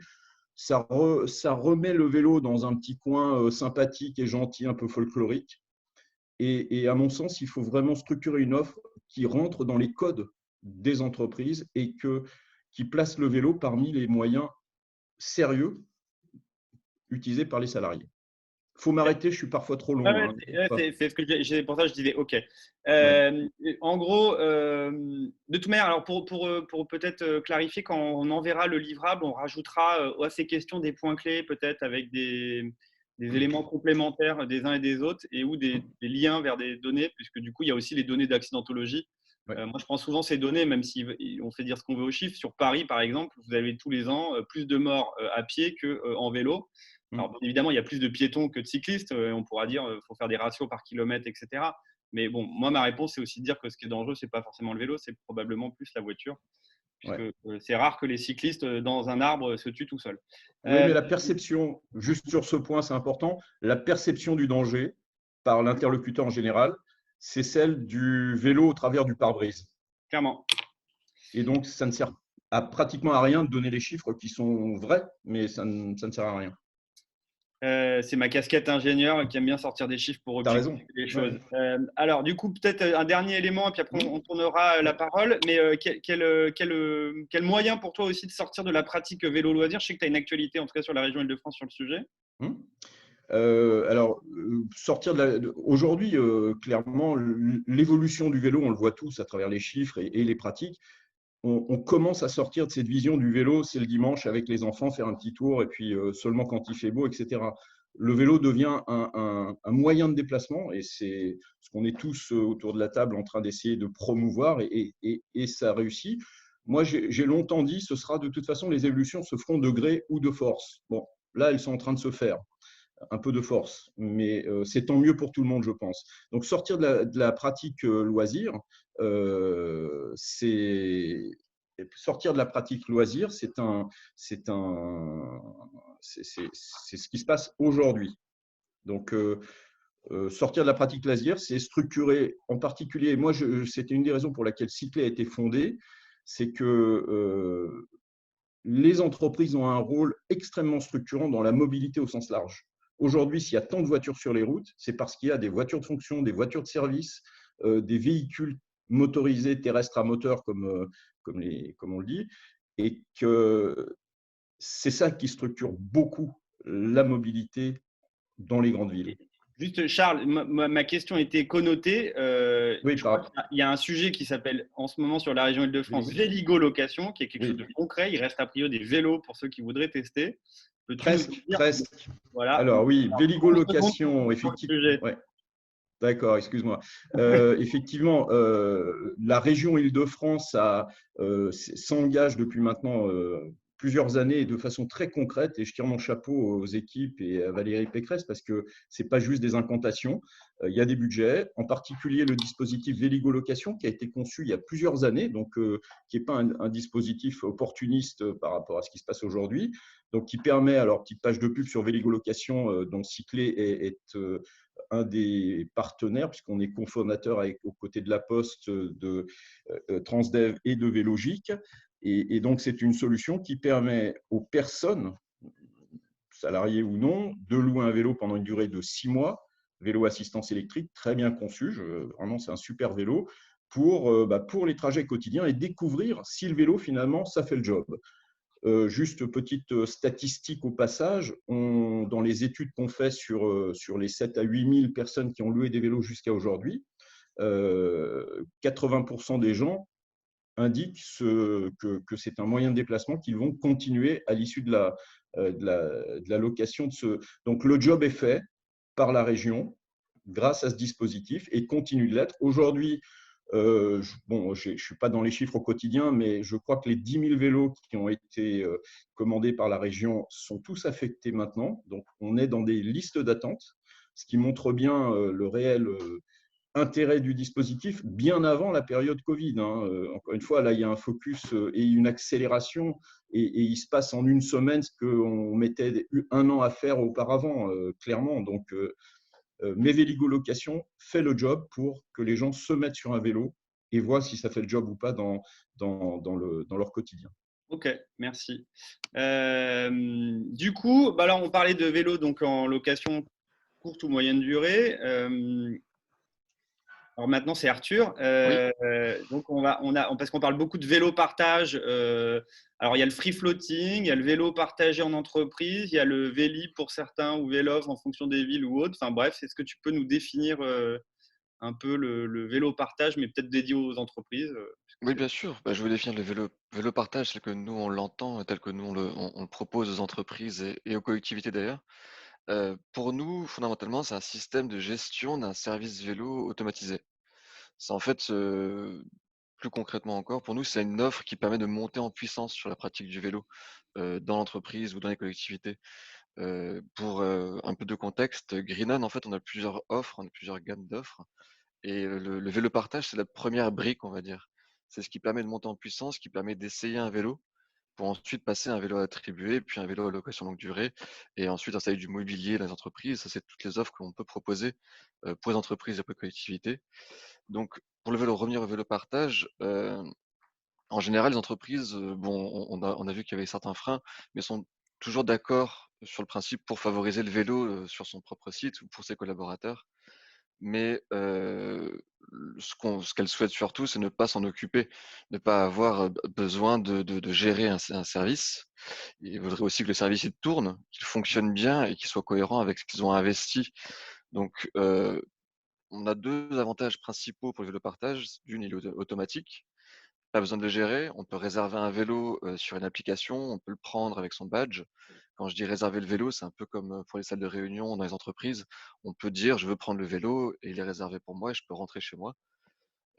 Ça remet le vélo dans un petit coin sympathique et gentil, un peu folklorique. Et à mon sens, il faut vraiment structurer une offre qui rentre dans les codes des entreprises et qui place le vélo parmi les moyens sérieux utilisés par les salariés. Il faut m'arrêter, je suis parfois trop long. Ouais, Hein. c'est ce que pour ça que je disais OK. Ouais. En gros, de toute manière, alors pour peut-être clarifier, quand on enverra le livrable, on rajoutera à ces questions des points clés, peut-être avec des éléments complémentaires des uns et des autres, et ou des liens vers des données, puisque du coup, il y a aussi les données d'accidentologie. Ouais. Moi, je prends souvent ces données, même si on fait dire ce qu'on veut aux chiffres. Sur Paris, par exemple, vous avez tous les ans plus de morts à pied qu'en vélo. Alors, bien évidemment, il y a plus de piétons que de cyclistes. On pourra dire qu'il faut faire des ratios par kilomètre, etc. Mais bon, moi, ma réponse, c'est aussi de dire que ce qui est dangereux, ce n'est pas forcément le vélo, c'est probablement plus la voiture. Puisque c'est rare que les cyclistes dans un arbre se tuent tout seuls. Oui, mais la perception, juste sur ce point, c'est important, la perception du danger par l'interlocuteur en général, c'est celle du vélo au travers du pare-brise. Clairement. Et donc, ça ne sert pratiquement à rien de donner les chiffres qui sont vrais, mais ça ne sert à rien. C'est ma casquette ingénieur qui aime bien sortir des chiffres pour objectiver les choses. Ouais. Alors, du coup, peut-être un dernier élément, et puis après, on tournera la parole. Mais quel moyen pour toi aussi de sortir de la pratique vélo-loisir? Je sais que tu as une actualité, en tout cas sur la région Île-de-France, sur le sujet. Alors, sortir aujourd'hui, clairement, l'évolution du vélo, on le voit tous à travers les chiffres et les pratiques. On commence à sortir de cette vision du vélo, c'est le dimanche avec les enfants, faire un petit tour et puis seulement quand il fait beau, etc. Le vélo devient un moyen de déplacement et c'est ce qu'on est tous autour de la table en train d'essayer de promouvoir et ça réussit. Moi, j'ai longtemps dit, ce sera de toute façon, les évolutions se feront de gré ou de force. Bon, là, elles sont en train de se faire. Un peu de force, mais c'est tant mieux pour tout le monde, je pense. Donc, sortir de la pratique loisir, c'est sortir de la pratique loisir, c'est ce qui se passe aujourd'hui. Donc, sortir de la pratique loisir, c'est structurer, en particulier, moi, c'était une des raisons pour laquelle Cyclé a été fondé, c'est que les entreprises ont un rôle extrêmement structurant dans la mobilité au sens large. Aujourd'hui, s'il y a tant de voitures sur les routes, c'est parce qu'il y a des voitures de fonction, des voitures de service, des véhicules motorisés terrestres à moteur, comme on le dit, et que c'est ça qui structure beaucoup la mobilité dans les grandes villes. Juste, Charles, ma question était connotée. Oui, Je crois qu'il y a un sujet qui s'appelle en ce moment sur la région Île-de-France, Véligo-location, qui est quelque chose de concret. Il reste a priori des vélos pour ceux qui voudraient tester. Peux-tu nous dire presque. Voilà. Alors oui, Véligo-location, effectivement. Sujet. Ouais. D'accord, excuse-moi. Effectivement, la région Île-de-France s'engage depuis maintenant plusieurs années de façon très concrète, et je tire mon chapeau aux équipes et à Valérie Pécresse parce que ce n'est pas juste des incantations. Il y a des budgets, en particulier le dispositif Véligo-location qui a été conçu il y a plusieurs années, donc qui n'est pas un dispositif opportuniste par rapport à ce qui se passe aujourd'hui, donc qui permet, alors petite page de pub sur Véligo-location, dont Cyclé est un des partenaires, puisqu'on est cofondateur aux côtés de la Poste, de Transdev et de Vélogique. Et donc, c'est une solution qui permet aux personnes, salariées ou non, de louer un vélo pendant une durée de 6 mois, vélo assistance électrique, très bien conçu, vraiment, c'est un super vélo, pour les trajets quotidiens et découvrir si le vélo, finalement, ça fait le job. Juste petite statistique au passage, dans les études qu'on fait sur les 7 à 8 000 personnes qui ont loué des vélos jusqu'à aujourd'hui, 80% des gens indiquent que c'est un moyen de déplacement qu'ils vont continuer à l'issue de la location de ce. Donc le job est fait par la région grâce à ce dispositif et continue de l'être. Aujourd'hui, je ne suis pas dans les chiffres au quotidien, mais je crois que les 10 000 vélos qui ont été commandés par la région sont tous affectés maintenant. Donc, on est dans des listes d'attente, ce qui montre bien le réel intérêt du dispositif bien avant la période Covid. Encore une fois, là, il y a un focus et une accélération et il se passe en une semaine ce qu'on mettait un an à faire auparavant, clairement. Donc, mais Véligo Location fait le job pour que les gens se mettent sur un vélo et voient si ça fait le job ou pas dans leur quotidien. Ok, merci. Du coup, alors on parlait de vélo donc en location courte ou moyenne durée. Alors maintenant, c'est Arthur. Donc parce qu'on parle beaucoup de vélo partage. Alors il y a le free floating, il y a le vélo partagé en entreprise, il y a le Véli pour certains ou Vélof en fonction des villes ou autres. Enfin bref, est-ce que tu peux nous définir un peu le vélo partage, mais peut-être dédié aux entreprises Oui, bien sûr. Je veux définir le vélo partage tel que nous on l'entend, tel que nous on le propose aux entreprises et aux collectivités d'ailleurs. Pour nous, fondamentalement, c'est un système de gestion d'un service vélo automatisé. C'est en fait, plus concrètement encore, pour nous, c'est une offre qui permet de monter en puissance sur la pratique du vélo, dans l'entreprise ou dans les collectivités. Pour, un peu de contexte, Greenon, en fait, on a plusieurs offres, on a plusieurs gammes d'offres et le vélo partage, c'est la première brique, on va dire. C'est ce qui permet de monter en puissance, qui permet d'essayer un vélo pour ensuite passer à un vélo attribué, puis un vélo à location longue durée et ensuite installer du mobilier dans les entreprises. Ça, c'est toutes les offres que l'on peut proposer, pour les entreprises et pour les collectivités. Donc pour revenir au vélo partage, en général, les entreprises, bon, on a vu qu'il y avait certains freins, mais sont toujours d'accord sur le principe pour favoriser le vélo, sur son propre site ou pour ses collaborateurs. Mais, ce qu'elles souhaitent surtout, c'est ne pas s'en occuper, ne pas avoir, besoin de gérer un service. Ils voudraient aussi que le service, il tourne, qu'il fonctionne bien et qu'il soit cohérent avec ce qu'ils ont investi. Donc, on a 2 avantages principaux pour le vélo partage. D'une, il est automatique. Pas besoin de le gérer. On peut réserver un vélo, sur une application. On peut le prendre avec son badge. Quand je dis réserver le vélo, c'est un peu comme, pour les salles de réunion dans les entreprises. On peut dire: «Je veux prendre le vélo» et il est réservé pour moi et je peux rentrer chez moi.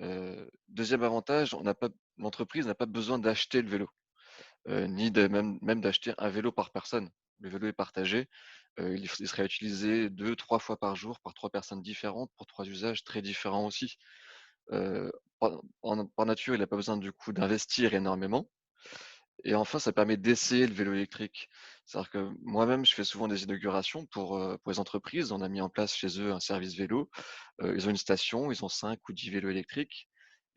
2e avantage, l'entreprise n'a pas besoin d'acheter le vélo, ni de même d'acheter un vélo par personne. Le vélo est partagé, il serait utilisé 2-3 fois par jour par 3 personnes différentes pour 3 usages très différents aussi. Heu, par nature, il n'a pas besoin du coup d'investir énormément et enfin, ça permet d'essayer le vélo électrique. C'est-à-dire que moi-même, je fais souvent des inaugurations pour les entreprises. On a mis en place chez eux un service vélo. Ils ont une station, ils ont 5 ou 10 vélos électriques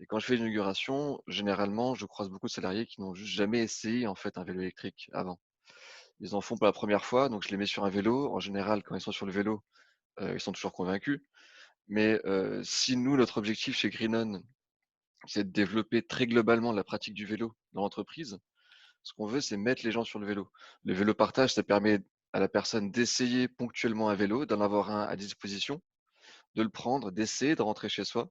et quand je fais l'inauguration, généralement, je croise beaucoup de salariés qui n'ont juste jamais essayé, en fait, un vélo électrique avant. Ils en font pour la première fois, donc je les mets sur un vélo. En général, quand ils sont sur le vélo, ils sont toujours convaincus. Mais, si nous, notre objectif chez Greenon, c'est de développer très globalement la pratique du vélo dans l'entreprise, ce qu'on veut, c'est mettre les gens sur le vélo. Le vélo partage, ça permet à la personne d'essayer ponctuellement un vélo, d'en avoir un à disposition, de le prendre, d'essayer de rentrer chez soi,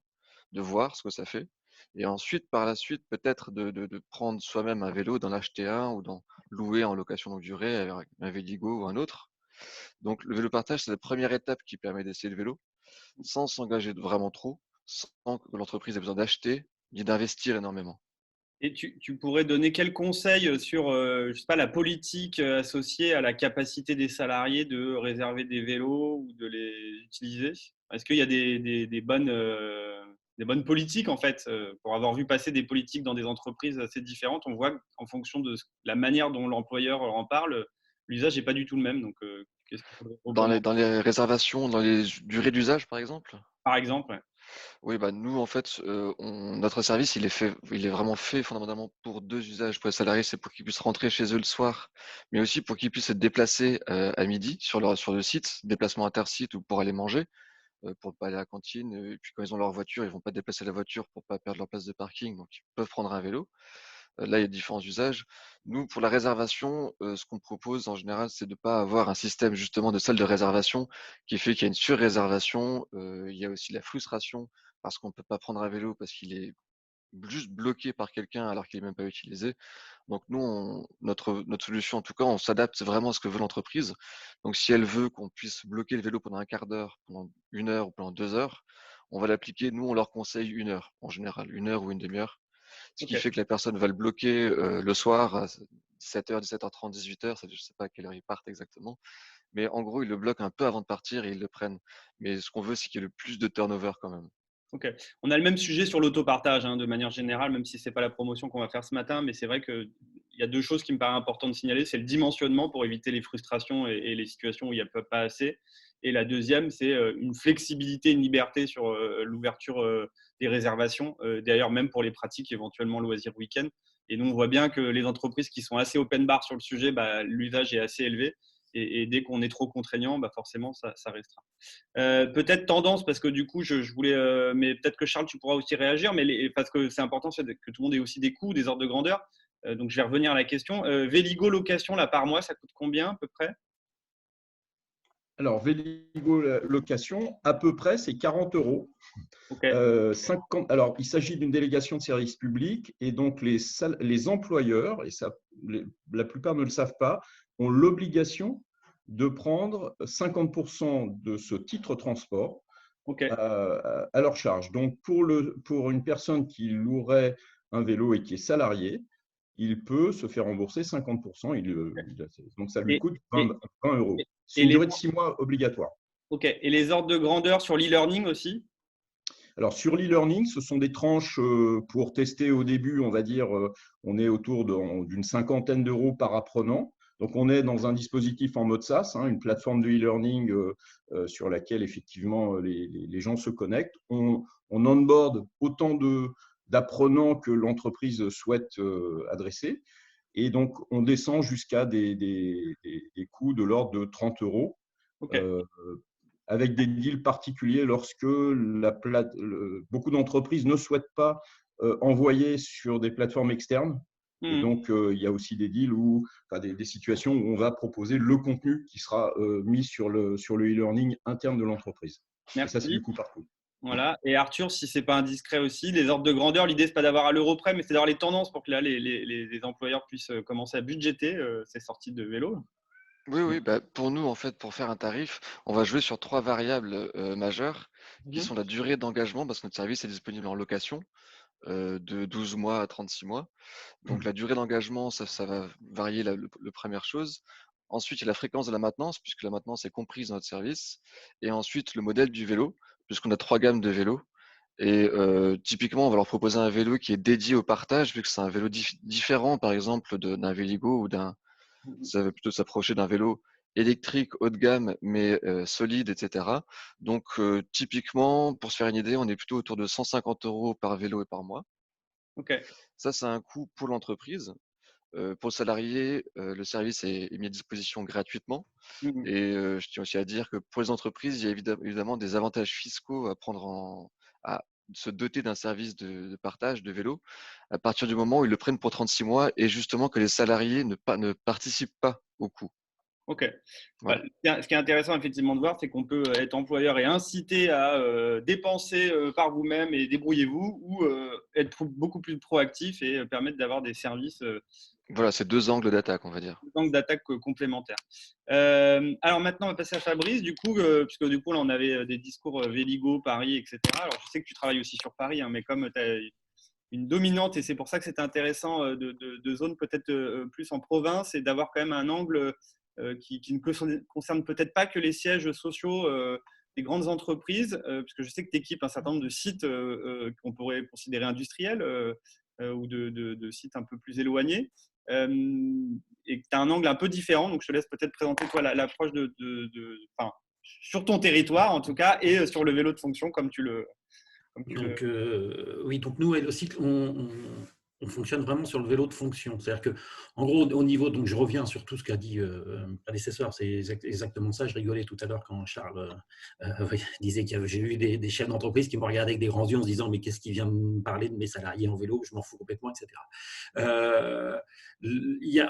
de voir ce que ça fait. Et ensuite, par la suite, peut-être de prendre soi-même un vélo, d'en acheter un ou d'en louer en location longue durée avec un Véligo ou un autre. Donc, le vélo partage, c'est la première étape qui permet d'essayer le vélo sans s'engager vraiment trop, sans que l'entreprise ait besoin d'acheter ni d'investir énormément. Et tu pourrais donner quels conseils sur, je sais pas, la politique associée à la capacité des salariés de réserver des vélos ou de les utiliser? Est-ce qu'il y a des bonnes politiques, en fait, pour avoir vu passer des politiques dans des entreprises assez différentes, on voit qu'en fonction de la manière dont l'employeur en parle, l'usage n'est pas du tout le même. Donc, qu'est-ce qu'il faudrait recommander, Dans les réservations, dans les durées d'usage, par exemple? par exemple? Ouais. Oui, bah, nous, en fait, notre service, il est vraiment fait fondamentalement pour 2 usages. Pour les salariés, c'est pour qu'ils puissent rentrer chez eux le soir, mais aussi pour qu'ils puissent se déplacer, à midi sur le site, déplacement intersite ou pour aller manger, pour pas aller à la cantine, et puis quand ils ont leur voiture, ils vont pas déplacer la voiture pour pas perdre leur place de parking, donc ils peuvent prendre un vélo. Là, il y a différents usages. Nous, pour la réservation, ce qu'on propose en général, c'est de ne pas avoir un système justement de salle de réservation qui fait qu'il y a une surréservation. Il y a aussi la frustration parce qu'on ne peut pas prendre un vélo parce qu'il est juste bloqué par quelqu'un alors qu'il est même pas utilisé. Donc nous, notre solution, en tout cas, on s'adapte vraiment à ce que veut l'entreprise. Donc si elle veut qu'on puisse bloquer le vélo pendant un quart d'heure, pendant 1 heure ou pendant 2 heures, on va l'appliquer. Nous, on leur conseille 1 heure en général, 1 heure ou une demi-heure. Ce qui Ok. fait que la personne va le bloquer le soir à 17h, 17h30, 18h, je ne sais pas à quelle heure ils partent exactement. Mais en gros, ils le bloquent un peu avant de partir et ils le prennent. Mais ce qu'on veut, c'est qu'il y ait le plus de turnover quand même. Ok. On a le même sujet sur l'autopartage, hein, de manière générale, même si ce n'est pas la promotion qu'on va faire ce matin, mais c'est vrai qu'il y a deux choses qui me paraissent importantes de signaler. C'est le dimensionnement pour éviter les frustrations et les situations où il n'y a pas assez. Et la deuxième, c'est une flexibilité, une liberté sur l'ouverture des réservations, d'ailleurs même pour les pratiques éventuellement loisirs week-end. Et nous, on voit bien que les entreprises qui sont assez open bar sur le sujet, bah, l'usage est assez élevé. Et dès qu'on est trop contraignant, bah forcément, ça restera. Peut-être tendance, parce que du coup, je voulais, mais peut-être que Charles, tu pourras aussi réagir, mais parce que c'est important c'est que tout le monde ait aussi des coûts, des ordres de grandeur. Donc, je vais revenir à la question. Véligo location, là, par mois, ça coûte combien à peu près? Alors, Véligo location, à peu près, c'est 40 euros. Ok, 50, alors, il s'agit d'une délégation de service public et donc les employeurs, et ça, la plupart ne le savent pas, ont l'obligation de prendre 50% de ce titre transport ok, à leur charge. Donc, pour une personne qui louerait un vélo et qui est salarié, il peut se faire rembourser 50%. Donc, ça lui et, coûte et, 20 euros. C'est et une les, durée de 6 mois obligatoire. ok, et les ordres de grandeur sur l'e-learning aussi? Alors, sur l'e-learning, ce sont des tranches pour tester au début, on va dire, on est autour d'une cinquantaine d'euros par apprenant. Donc, on est dans un dispositif en mode SaaS, hein, une plateforme de e-learning sur laquelle, effectivement, les gens se connectent. On onboard autant d'apprenants que l'entreprise souhaite adresser. Et donc, on descend jusqu'à des coûts de l'ordre de 30 euros. Ok, Euh, avec des deals particuliers lorsque beaucoup d'entreprises ne souhaitent pas envoyer sur des plateformes externes. Et mhm. donc, il y a aussi des deals enfin, des situations où on va proposer le contenu qui sera mis sur le e-learning interne de l'entreprise. Et ça, c'est du Merci. coup par coup. Voilà. Et Arthur, si c'est pas indiscret aussi, les ordres de grandeur, l'idée, c'est pas d'avoir à l'euro près, mais c'est d'avoir les tendances pour que là, les employeurs puissent commencer à budgéter ces sorties de vélo. Oui, oui, bah, pour nous, en fait, pour faire un tarif, on va jouer sur 3 variables majeures qui Mhm. sont la durée d'engagement, parce que notre service est disponible en location de 12 mois à 36 mois. Donc la durée d'engagement, ça va varier première chose. Ensuite, il y a la fréquence de la maintenance, puisque la maintenance est comprise dans notre service. Et ensuite, le modèle du vélo, puisqu'on a 3 gammes de vélos. Et typiquement, on va leur proposer un vélo qui est dédié au partage, vu que c'est un vélo différent, par exemple, d'un Véligo ou ça va plutôt s'approcher d'un vélo électrique haut de gamme, mais solide, etc. Donc, typiquement, pour se faire une idée, on est plutôt autour de 150 euros par vélo et par mois. Ok. Ça, c'est un coût pour l'entreprise. Pour le salarié, le service est mis à disposition gratuitement. Mhm. Et je tiens aussi à dire que pour les entreprises, il y a évidemment des avantages fiscaux à se doter d'un service de partage de vélo à partir du moment où ils le prennent pour 36 mois et justement que les salariés ne participent pas au coût. Ok. Voilà. Ce qui est intéressant effectivement de voir, c'est qu'on peut être employeur et inciter à dépenser par vous-même et débrouillez-vous, ou être beaucoup plus proactif et permettre d'avoir des services Voilà, c'est deux angles d'attaque, on va dire. d'attaque complémentaires. Alors maintenant, on va passer à Fabrice, du coup, puisque du coup là, on avait des discours Véligo, Paris, etc. Alors je sais que tu travailles aussi sur Paris, hein, mais comme tu as une dominante, et c'est pour ça que c'était intéressant de zones peut-être plus en province, et d'avoir quand même un angle qui ne concerne peut-être pas que les sièges sociaux des grandes entreprises, puisque je sais que tu équipes un certain nombre de sites qu'on pourrait considérer industriels ou de sites un peu plus éloignés, et que tu as un angle un peu différent. Donc je te laisse peut-être présenter toi l'approche enfin, sur ton territoire en tout cas, et sur le vélo de fonction comme tu le… Donc, oui, donc nous, aussi, on fonctionne vraiment sur le vélo de fonction. C'est-à-dire qu'en gros, au niveau, donc je reviens sur tout ce qu'a dit mon prédécesseur, c'est exactement ça. Je rigolais tout à l'heure quand Charles disait que j'ai eu des chefs d'entreprise qui me regardaient avec des grands yeux en se disant mais qu'est-ce qu'il vient de me parler de mes salariés en vélo, je m'en fous complètement, etc.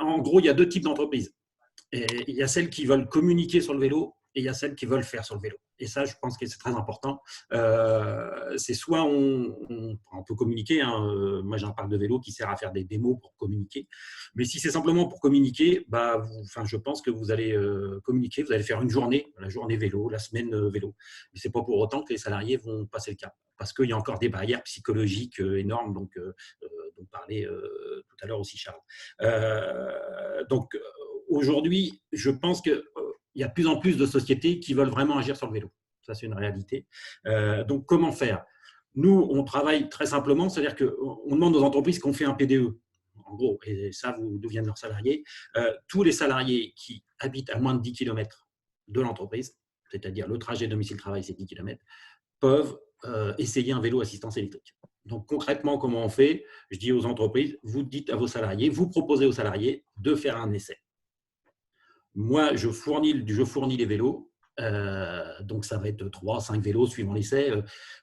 En gros, il y a deux types d'entreprises. Et il y a celles qui veulent communiquer sur le vélo et il y a celles qui veulent faire sur le vélo. Et ça, je pense que c'est très important. C'est soit on peut communiquer, hein, moi j'ai un parc de vélo qui sert à faire des démos pour communiquer, mais si c'est simplement pour communiquer, je pense que vous allez communiquer, vous allez faire une journée, la journée vélo, la semaine vélo. Mais ce n'est pas pour autant que les salariés vont passer le cap, parce qu'il y a encore des barrières psychologiques énormes, dont parlait tout à l'heure aussi Charles. Aujourd'hui, je pense qu'il y a de plus en plus de sociétés qui veulent vraiment agir sur le vélo. Ça, c'est une réalité. Donc, comment faire? Nous, on travaille très simplement, c'est-à-dire qu'on demande aux entreprises qu'on fait un PDE. En gros, et ça, d'où viennent leurs salariés. Tous les salariés qui habitent à moins de 10 km de l'entreprise, c'est-à-dire le trajet domicile-travail, c'est 10 km, peuvent essayer un vélo assistance électrique. Donc, concrètement, comment on fait? Je dis aux entreprises, vous dites à vos salariés, vous proposez aux salariés de faire un essai. Moi, je fournis les vélos. Donc, ça va être 3-5 vélos suivant l'essai.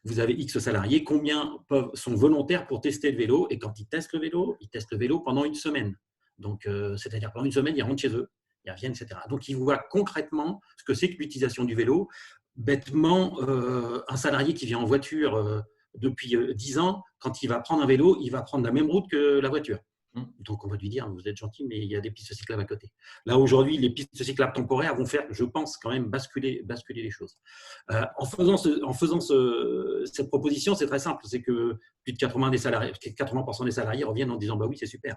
Vous avez X salariés. Combien sont volontaires pour tester le vélo? Et quand ils testent le vélo pendant une semaine. Donc, c'est-à-dire pendant une semaine, ils rentrent chez eux, ils reviennent, etc. Donc, ils voient concrètement ce que c'est que l'utilisation du vélo. Bêtement, un salarié qui vient en voiture depuis 10 ans, quand il va prendre un vélo, il va prendre la même route que la voiture. Donc, on va lui dire, vous êtes gentil, mais il y a des pistes cyclables à côté. Là, aujourd'hui, les pistes cyclables temporaires vont faire, je pense, quand même basculer les choses. En faisant cette proposition, c'est très simple. C'est que plus de 80% des salariés reviennent en disant, bah oui, c'est super.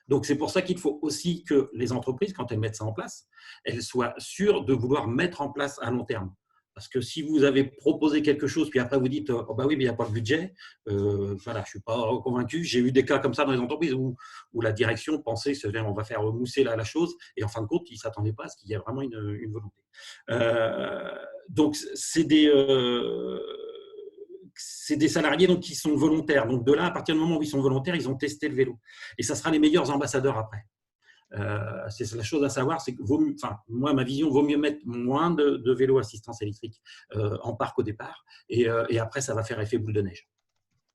Donc, c'est pour ça qu'il faut aussi que les entreprises, quand elles mettent ça en place, elles soient sûres de vouloir mettre en place à long terme. Parce que si vous avez proposé quelque chose, puis après vous dites oh bah oui, mais il n'y a pas de budget, voilà, je ne suis pas convaincu. J'ai eu des cas comme ça dans les entreprises où la direction pensait on va faire mousser la chose, et en fin de compte, ils ne s'attendaient pas à ce qu'il y ait vraiment une volonté. Donc, c'est des salariés donc, qui sont volontaires. Donc, de là, à partir du moment où ils sont volontaires, ils ont testé le vélo. Et ça sera les meilleurs ambassadeurs après. C'est la chose à savoir, c'est que moi, ma vision, vaut mieux mettre moins de vélos assistance électrique en parc au départ, et après, ça va faire effet boule de neige.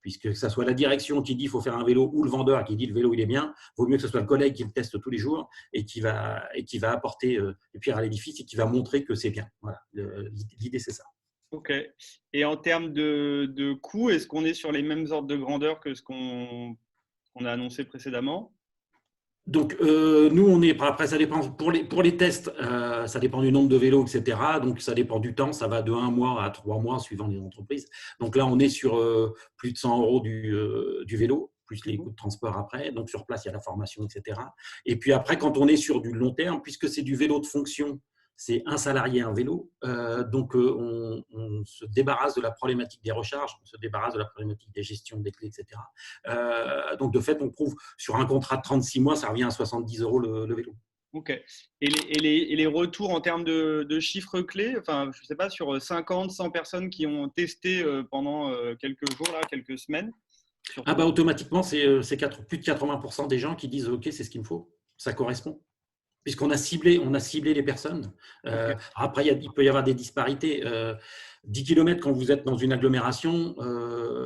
Puisque que ce soit la direction qui dit qu'il faut faire un vélo ou le vendeur qui dit le vélo il est bien, vaut mieux que ce soit le collègue qui le teste tous les jours et qui va apporter les pierres à l'édifice et qui va montrer que c'est bien. Voilà, l'idée c'est ça. Ok. Et en termes de coûts, est-ce qu'on est sur les mêmes ordres de grandeur que ce qu'on a annoncé précédemment? Donc, nous, on est, après, ça dépend, pour les tests, ça dépend du nombre de vélos, etc. Donc, ça dépend du temps, ça va de 1 mois à 3 mois, suivant les entreprises. Donc là, on est sur plus de 100 € du vélo, plus les coûts de transport après. Donc, sur place, il y a la formation, etc. Et puis après, quand on est sur du long terme, puisque c'est du vélo de fonction, c'est un salarié, un vélo. Donc, on se débarrasse de la problématique des recharges, on se débarrasse de la problématique des gestions des clés, etc. Donc, de fait, on prouve sur un contrat de 36 mois, ça revient à 70 € le vélo. Ok. Et les retours en termes de chiffres clés, enfin, je ne sais pas, sur 50, 100 personnes qui ont testé pendant quelques jours, là, quelques semaines. Automatiquement, c'est plus de 80% des gens qui disent ok, c'est ce qu'il me faut, ça correspond. puisqu'on a ciblé les personnes. Après, il peut y avoir des disparités. 10 km quand vous êtes dans une agglomération,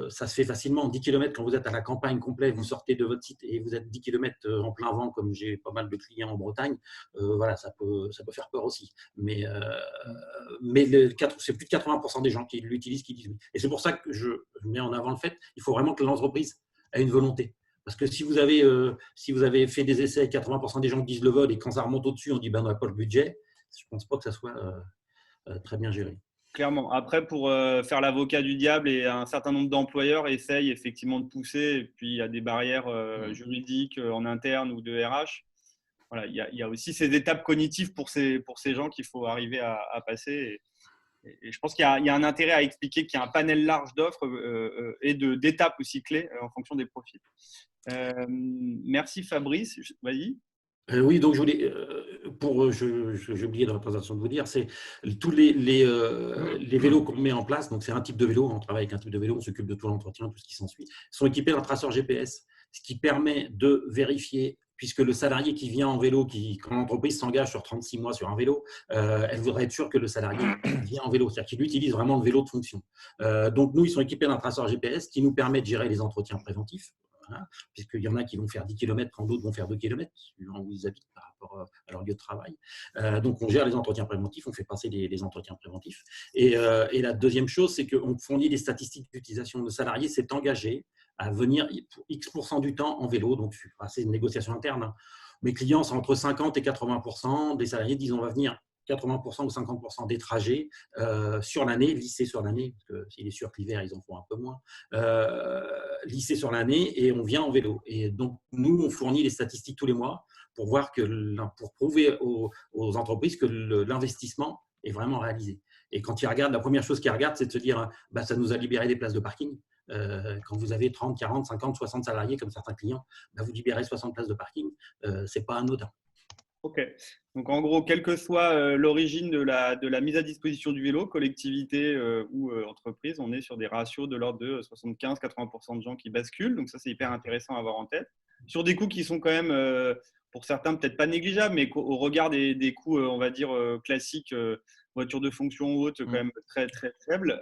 ça se fait facilement. 10 km quand vous êtes à la campagne complète, vous sortez de votre site et vous êtes 10 km en plein vent, comme j'ai pas mal de clients en Bretagne, voilà, ça peut faire peur aussi. Mais c'est plus de 80% des gens qui l'utilisent qui disent oui. Et c'est pour ça que je mets en avant le fait qu'il faut vraiment que l'entreprise ait une volonté. Parce que si vous avez fait des essais et 80% des gens qui disent le vol et quand ça remonte au-dessus, on dit ben, on n'a pas le budget, je ne pense pas que ça soit très bien géré. Clairement. Après, pour faire l'avocat du diable, et un certain nombre d'employeurs essayent effectivement de pousser, et puis il y a des barrières juridiques en interne ou de RH. Voilà, il y a aussi ces étapes cognitives pour ces gens qu'il faut arriver à passer. Et je pense qu'il y a un intérêt à expliquer qu'il y a un panel large d'offres et d'étapes aussi clés en fonction des profils. Merci Fabrice. Vas-y. Oui, donc je voulais, j'ai oublié dans la présentation de vous dire, c'est tous les vélos qu'on met en place. Donc c'est un type de vélo, on travaille avec un type de vélo, on s'occupe de tout l'entretien, tout ce qui s'ensuit, sont équipés d'un traceur GPS, ce qui permet de vérifier, puisque le salarié qui vient en vélo, quand l'entreprise s'engage sur 36 mois sur un vélo, elle voudrait être sûre que le salarié vient en vélo, c'est-à-dire qu'il utilise vraiment le vélo de fonction. Donc nous, ils sont équipés d'un traceur GPS qui nous permet de gérer les entretiens préventifs. Voilà, puisqu'il y en a qui vont faire 10 km quand d'autres vont faire 2 km, suivant où ils habitent par rapport à leur lieu de travail. Donc, on gère les entretiens préventifs, on fait passer les entretiens préventifs. Et la deuxième chose, c'est qu'on fournit des statistiques d'utilisation. Le salarié s'est engagé à venir pour X% du temps en vélo. Donc, c'est une négociation interne. Hein. Mes clients sont entre 50 et 80% des salariés disent on va venir 80% ou 50% des trajets sur l'année, lissés sur l'année, parce que s'il est sûr que l'hiver, ils en font un peu moins, lissés sur l'année, et on vient en vélo. Et donc, nous, on fournit les statistiques tous les mois pour prouver aux entreprises que l'investissement est vraiment réalisé. Et quand ils regardent, la première chose qu'ils regardent, c'est de se dire bah, ça nous a libéré des places de parking. Quand vous avez 30, 40, 50, 60 salariés, comme certains clients, bah, vous libérez 60 places de parking. Ce n'est pas anodin. Ok. Donc, en gros, quelle que soit l'origine de la mise à disposition du vélo, collectivité ou entreprise, on est sur des ratios de l'ordre de 75-80% de gens qui basculent. Donc, ça, c'est hyper intéressant à avoir en tête. Sur des coûts qui sont quand même, pour certains, peut-être pas négligeables, mais au regard des coûts, on va dire, classiques, voiture de fonction ou autre, quand même très, très faibles.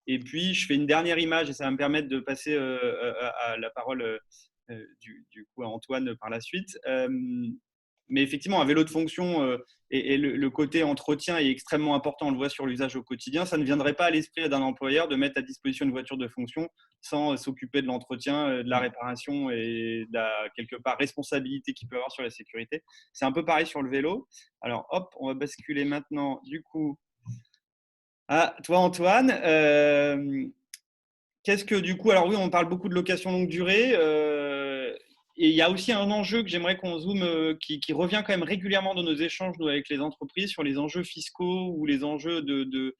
Et puis, je fais une dernière image et ça va me permettre de passer à la parole du coup à Antoine par la suite. Mais effectivement, un vélo de fonction et le côté entretien est extrêmement important. On le voit sur l'usage au quotidien. Ça ne viendrait pas à l'esprit d'un employeur de mettre à disposition une voiture de fonction sans s'occuper de l'entretien, de la réparation et de la, quelque part, responsabilité qu'il peut avoir sur la sécurité. C'est un peu pareil sur le vélo. Alors, hop, on va basculer maintenant, du coup, à toi, Antoine. Qu'est-ce que, du coup, alors oui, on parle beaucoup de location longue durée. Et il y a aussi un enjeu que j'aimerais qu'on zoome, qui revient quand même régulièrement dans nos échanges nous, avec les entreprises sur les enjeux fiscaux ou les enjeux de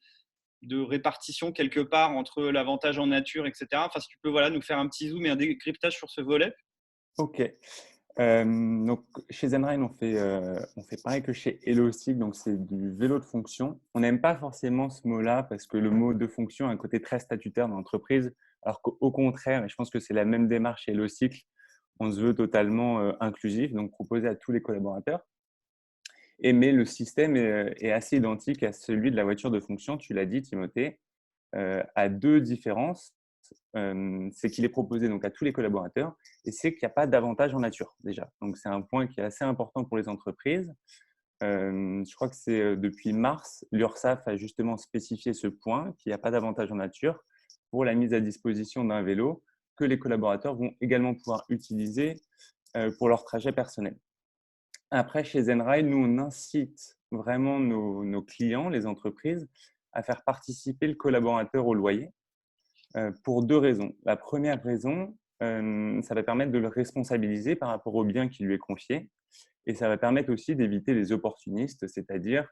répartition quelque part entre l'avantage en nature, etc. Enfin, si tu peux nous faire un petit zoom et un décryptage sur ce volet. Ok. Donc, chez Zenride, on fait pareil que chez Hellocycle, donc c'est du vélo de fonction. On n'aime pas forcément ce mot-là parce que le mot de fonction a un côté très statutaire dans l'entreprise, alors qu'au contraire, et je pense que c'est la même démarche chez Hellocycle, on se veut totalement inclusif, donc proposé à tous les collaborateurs. Mais le système est assez identique à celui de la voiture de fonction, tu l'as dit Timothée, à deux différences. C'est qu'il est proposé donc à tous les collaborateurs et c'est qu'il n'y a pas d'avantage en nature déjà. Donc c'est un point qui est assez important pour les entreprises. Je crois que c'est depuis mars, l'URSSAF a justement spécifié ce point, qu'il n'y a pas d'avantage en nature pour la mise à disposition d'un vélo que les collaborateurs vont également pouvoir utiliser pour leur trajet personnel. Après, chez Zenride, nous, on incite vraiment nos clients, les entreprises, à faire participer le collaborateur au loyer pour deux raisons. La première raison, ça va permettre de le responsabiliser par rapport au bien qui lui est confié et ça va permettre aussi d'éviter les opportunistes, c'est-à-dire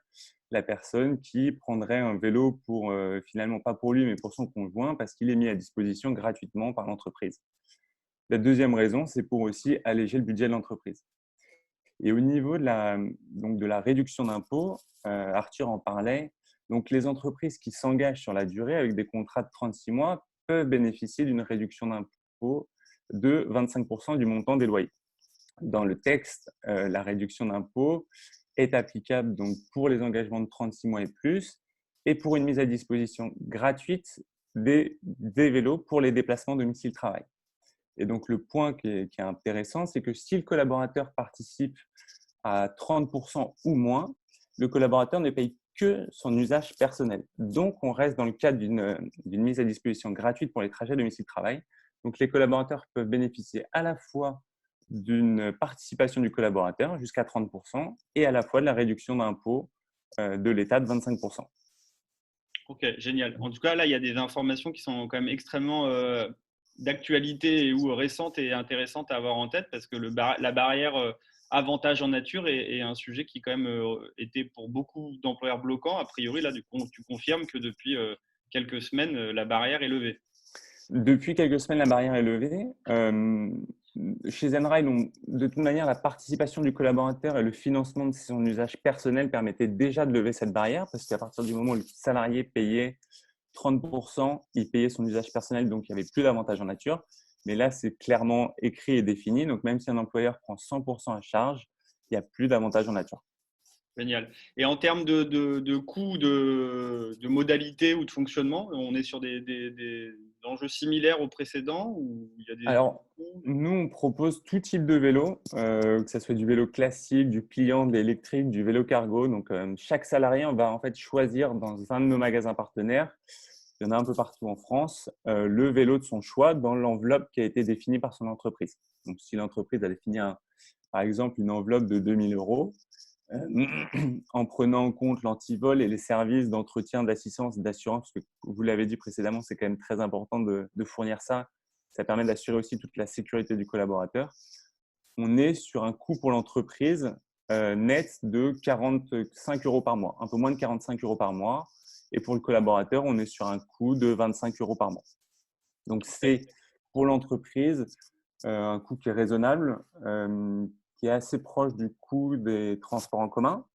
la personne qui prendrait un vélo pour, finalement pas pour lui, mais pour son conjoint parce qu'il est mis à disposition gratuitement par l'entreprise. La deuxième raison, c'est pour aussi alléger le budget de l'entreprise. Et au niveau de la réduction d'impôts, Arthur en parlait, donc les entreprises qui s'engagent sur la durée avec des contrats de 36 mois peuvent bénéficier d'une réduction d'impôts de 25% du montant des loyers. dans le texte, la réduction d'impôt est applicable donc pour les engagements de 36 mois et plus et pour une mise à disposition gratuite des vélos pour les déplacements domicile-travail. Et donc, le point qui est intéressant, c'est que si le collaborateur participe à 30% ou moins, le collaborateur ne paye que son usage personnel. Donc, on reste dans le cadre d'une mise à disposition gratuite pour les trajets domicile-travail. Donc, les collaborateurs peuvent bénéficier à la fois d'une participation du collaborateur jusqu'à 30% et à la fois de la réduction d'impôt de l'État de 25%. Ok, génial. En tout cas, là, il y a des informations qui sont quand même extrêmement d'actualité ou récentes et intéressantes à avoir en tête parce que la barrière avantage en nature est un sujet qui quand même était pour beaucoup d'employeurs bloquants. A priori, là, tu confirmes que depuis quelques semaines, la barrière est levée. Depuis quelques semaines, la barrière est levée. Chez Zenride, de toute manière, la participation du collaborateur et le financement de son usage personnel permettaient déjà de lever cette barrière parce qu'à partir du moment où le salarié payait 30%, il payait son usage personnel, donc il n'y avait plus d'avantage en nature. Mais là, c'est clairement écrit et défini. Donc, même si un employeur prend 100% à charge, il n'y a plus d'avantage en nature. Génial. Et en termes de coûts, de modalités ou de fonctionnement, on est sur des enjeux similaires aux précédents ou il y a des... Alors, nous, on propose tout type de vélo, que ce soit du vélo classique, du pliant, de l'électrique, du vélo cargo. Donc, chaque salarié, on va en fait choisir dans un de nos magasins partenaires, il y en a un peu partout en France, le vélo de son choix dans l'enveloppe qui a été définie par son entreprise. Donc, si l'entreprise a défini, par exemple, une enveloppe de 2 000 €, en prenant en compte l'antivol et les services d'entretien, d'assistance, d'assurance, parce que vous l'avez dit précédemment, c'est quand même très important de fournir ça. Ça permet d'assurer aussi toute la sécurité du collaborateur. On est sur un coût pour l'entreprise net de 45 € par mois, un peu moins de 45 € par mois. Et pour le collaborateur, on est sur un coût de 25 € par mois. Donc, c'est pour l'entreprise un coût qui est raisonnable, qui est assez proche du coût des transports en commun,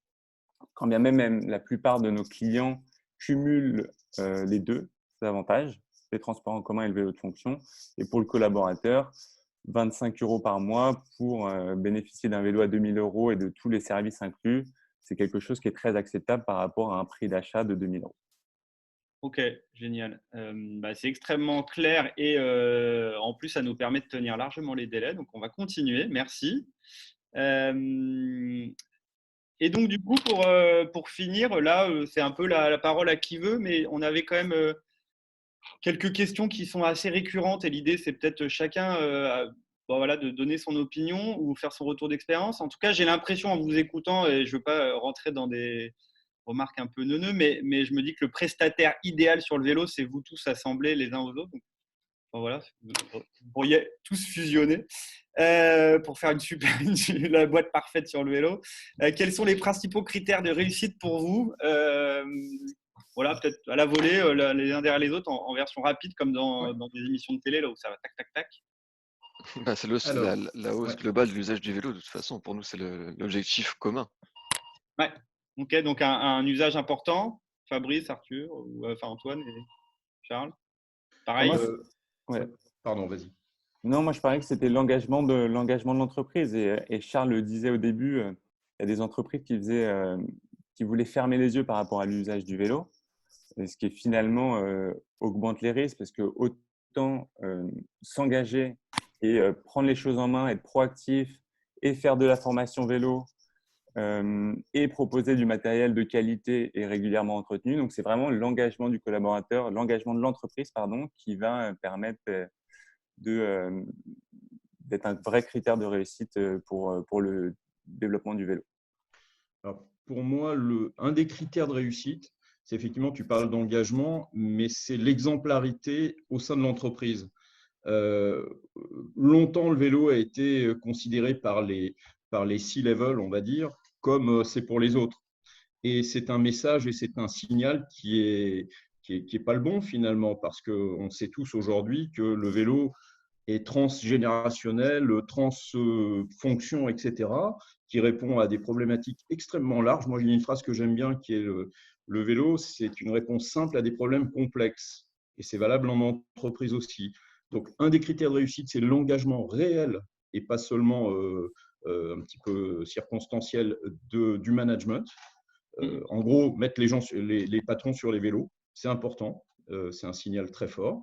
quand bien même la plupart de nos clients cumulent les deux avantages, les transports en commun et le vélo de fonction. Et pour le collaborateur, 25 € par mois pour bénéficier d'un vélo à 2 000 € et de tous les services inclus, c'est quelque chose qui est très acceptable par rapport à un prix d'achat de 2 000 €. Ok, génial. C'est extrêmement clair et en plus, ça nous permet de tenir largement les délais. Donc, on va continuer. Merci. Et donc, du coup, pour finir, là, c'est un peu la parole à qui veut, mais on avait quand même quelques questions qui sont assez récurrentes et l'idée, c'est peut-être chacun de donner son opinion ou faire son retour d'expérience. En tout cas, j'ai l'impression en vous écoutant, et je ne veux pas rentrer dans des remarque un peu neuneux, mais je me dis que le prestataire idéal sur le vélo, c'est vous tous assemblés les uns aux autres. Donc, voilà, vous pourriez tous fusionner pour faire la boîte parfaite sur le vélo. Quels sont les principaux critères de réussite pour vous Voilà, peut-être à la volée, les uns derrière les autres, en version rapide, comme dans des émissions de télé, là où ça va tac, tac, tac. C'est la hausse globale de l'usage du vélo, de toute façon. Pour nous, c'est l'objectif commun. Ouais. Ok, donc un usage important. Fabrice, Arthur, ou Antoine et Charles. Pareil. Pardon, vas-y. Non, moi je parlais que c'était l'engagement de l'entreprise et Charles le disait au début, il y a des entreprises qui voulaient fermer les yeux par rapport à l'usage du vélo, ce qui finalement augmente les risques parce que autant s'engager et prendre les choses en main, être proactif et faire de la formation vélo et proposer du matériel de qualité et régulièrement entretenu. Donc, c'est vraiment l'engagement du collaborateur, l'engagement de l'entreprise, qui va permettre d'être un vrai critère de réussite pour le développement du vélo. Alors, pour moi, un des critères de réussite, c'est effectivement, tu parles d'engagement, mais c'est l'exemplarité au sein de l'entreprise. Longtemps, le vélo a été considéré par les C-level, on va dire, comme c'est pour les autres. Et c'est un message et c'est un signal qui est pas le bon finalement, parce qu'on sait tous aujourd'hui que le vélo est transgénérationnel, transfonction, etc., qui répond à des problématiques extrêmement larges. Moi, j'ai une phrase que j'aime bien qui est le vélo, c'est une réponse simple à des problèmes complexes. Et c'est valable en entreprise aussi. Donc, un des critères de réussite, c'est l'engagement réel et pas seulement un petit peu circonstancielles du management. En gros, mettre les patrons sur les vélos, c'est important, c'est un signal très fort.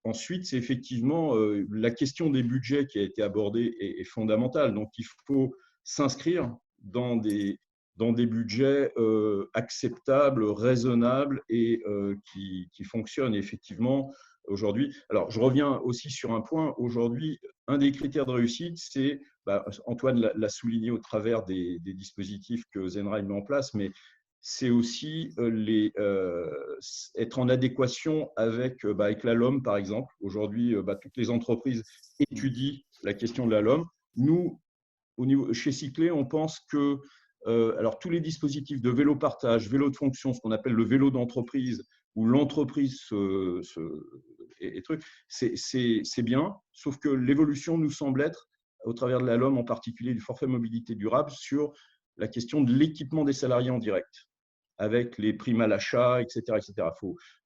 Ensuite, c'est effectivement la question des budgets qui a été abordée est fondamentale. Donc, il faut s'inscrire dans des budgets acceptables, raisonnables et qui fonctionnent effectivement aujourd'hui. Alors, je reviens aussi sur un point. Aujourd'hui, un des critères de réussite, c'est, Antoine l'a souligné au travers des dispositifs que Zenride met en place, mais c'est aussi être en adéquation avec la LOM, par exemple. Aujourd'hui, toutes les entreprises étudient la question de la LOM. Nous, chez Cyclé, on pense que alors, tous les dispositifs de vélo partage, vélo de fonction, ce qu'on appelle le vélo d'entreprise, où l'entreprise c'est bien, sauf que l'évolution nous semble être, au travers de la LOM, en particulier du forfait mobilité durable, sur la question de l'équipement des salariés en direct, avec les primes à l'achat, etc. etc.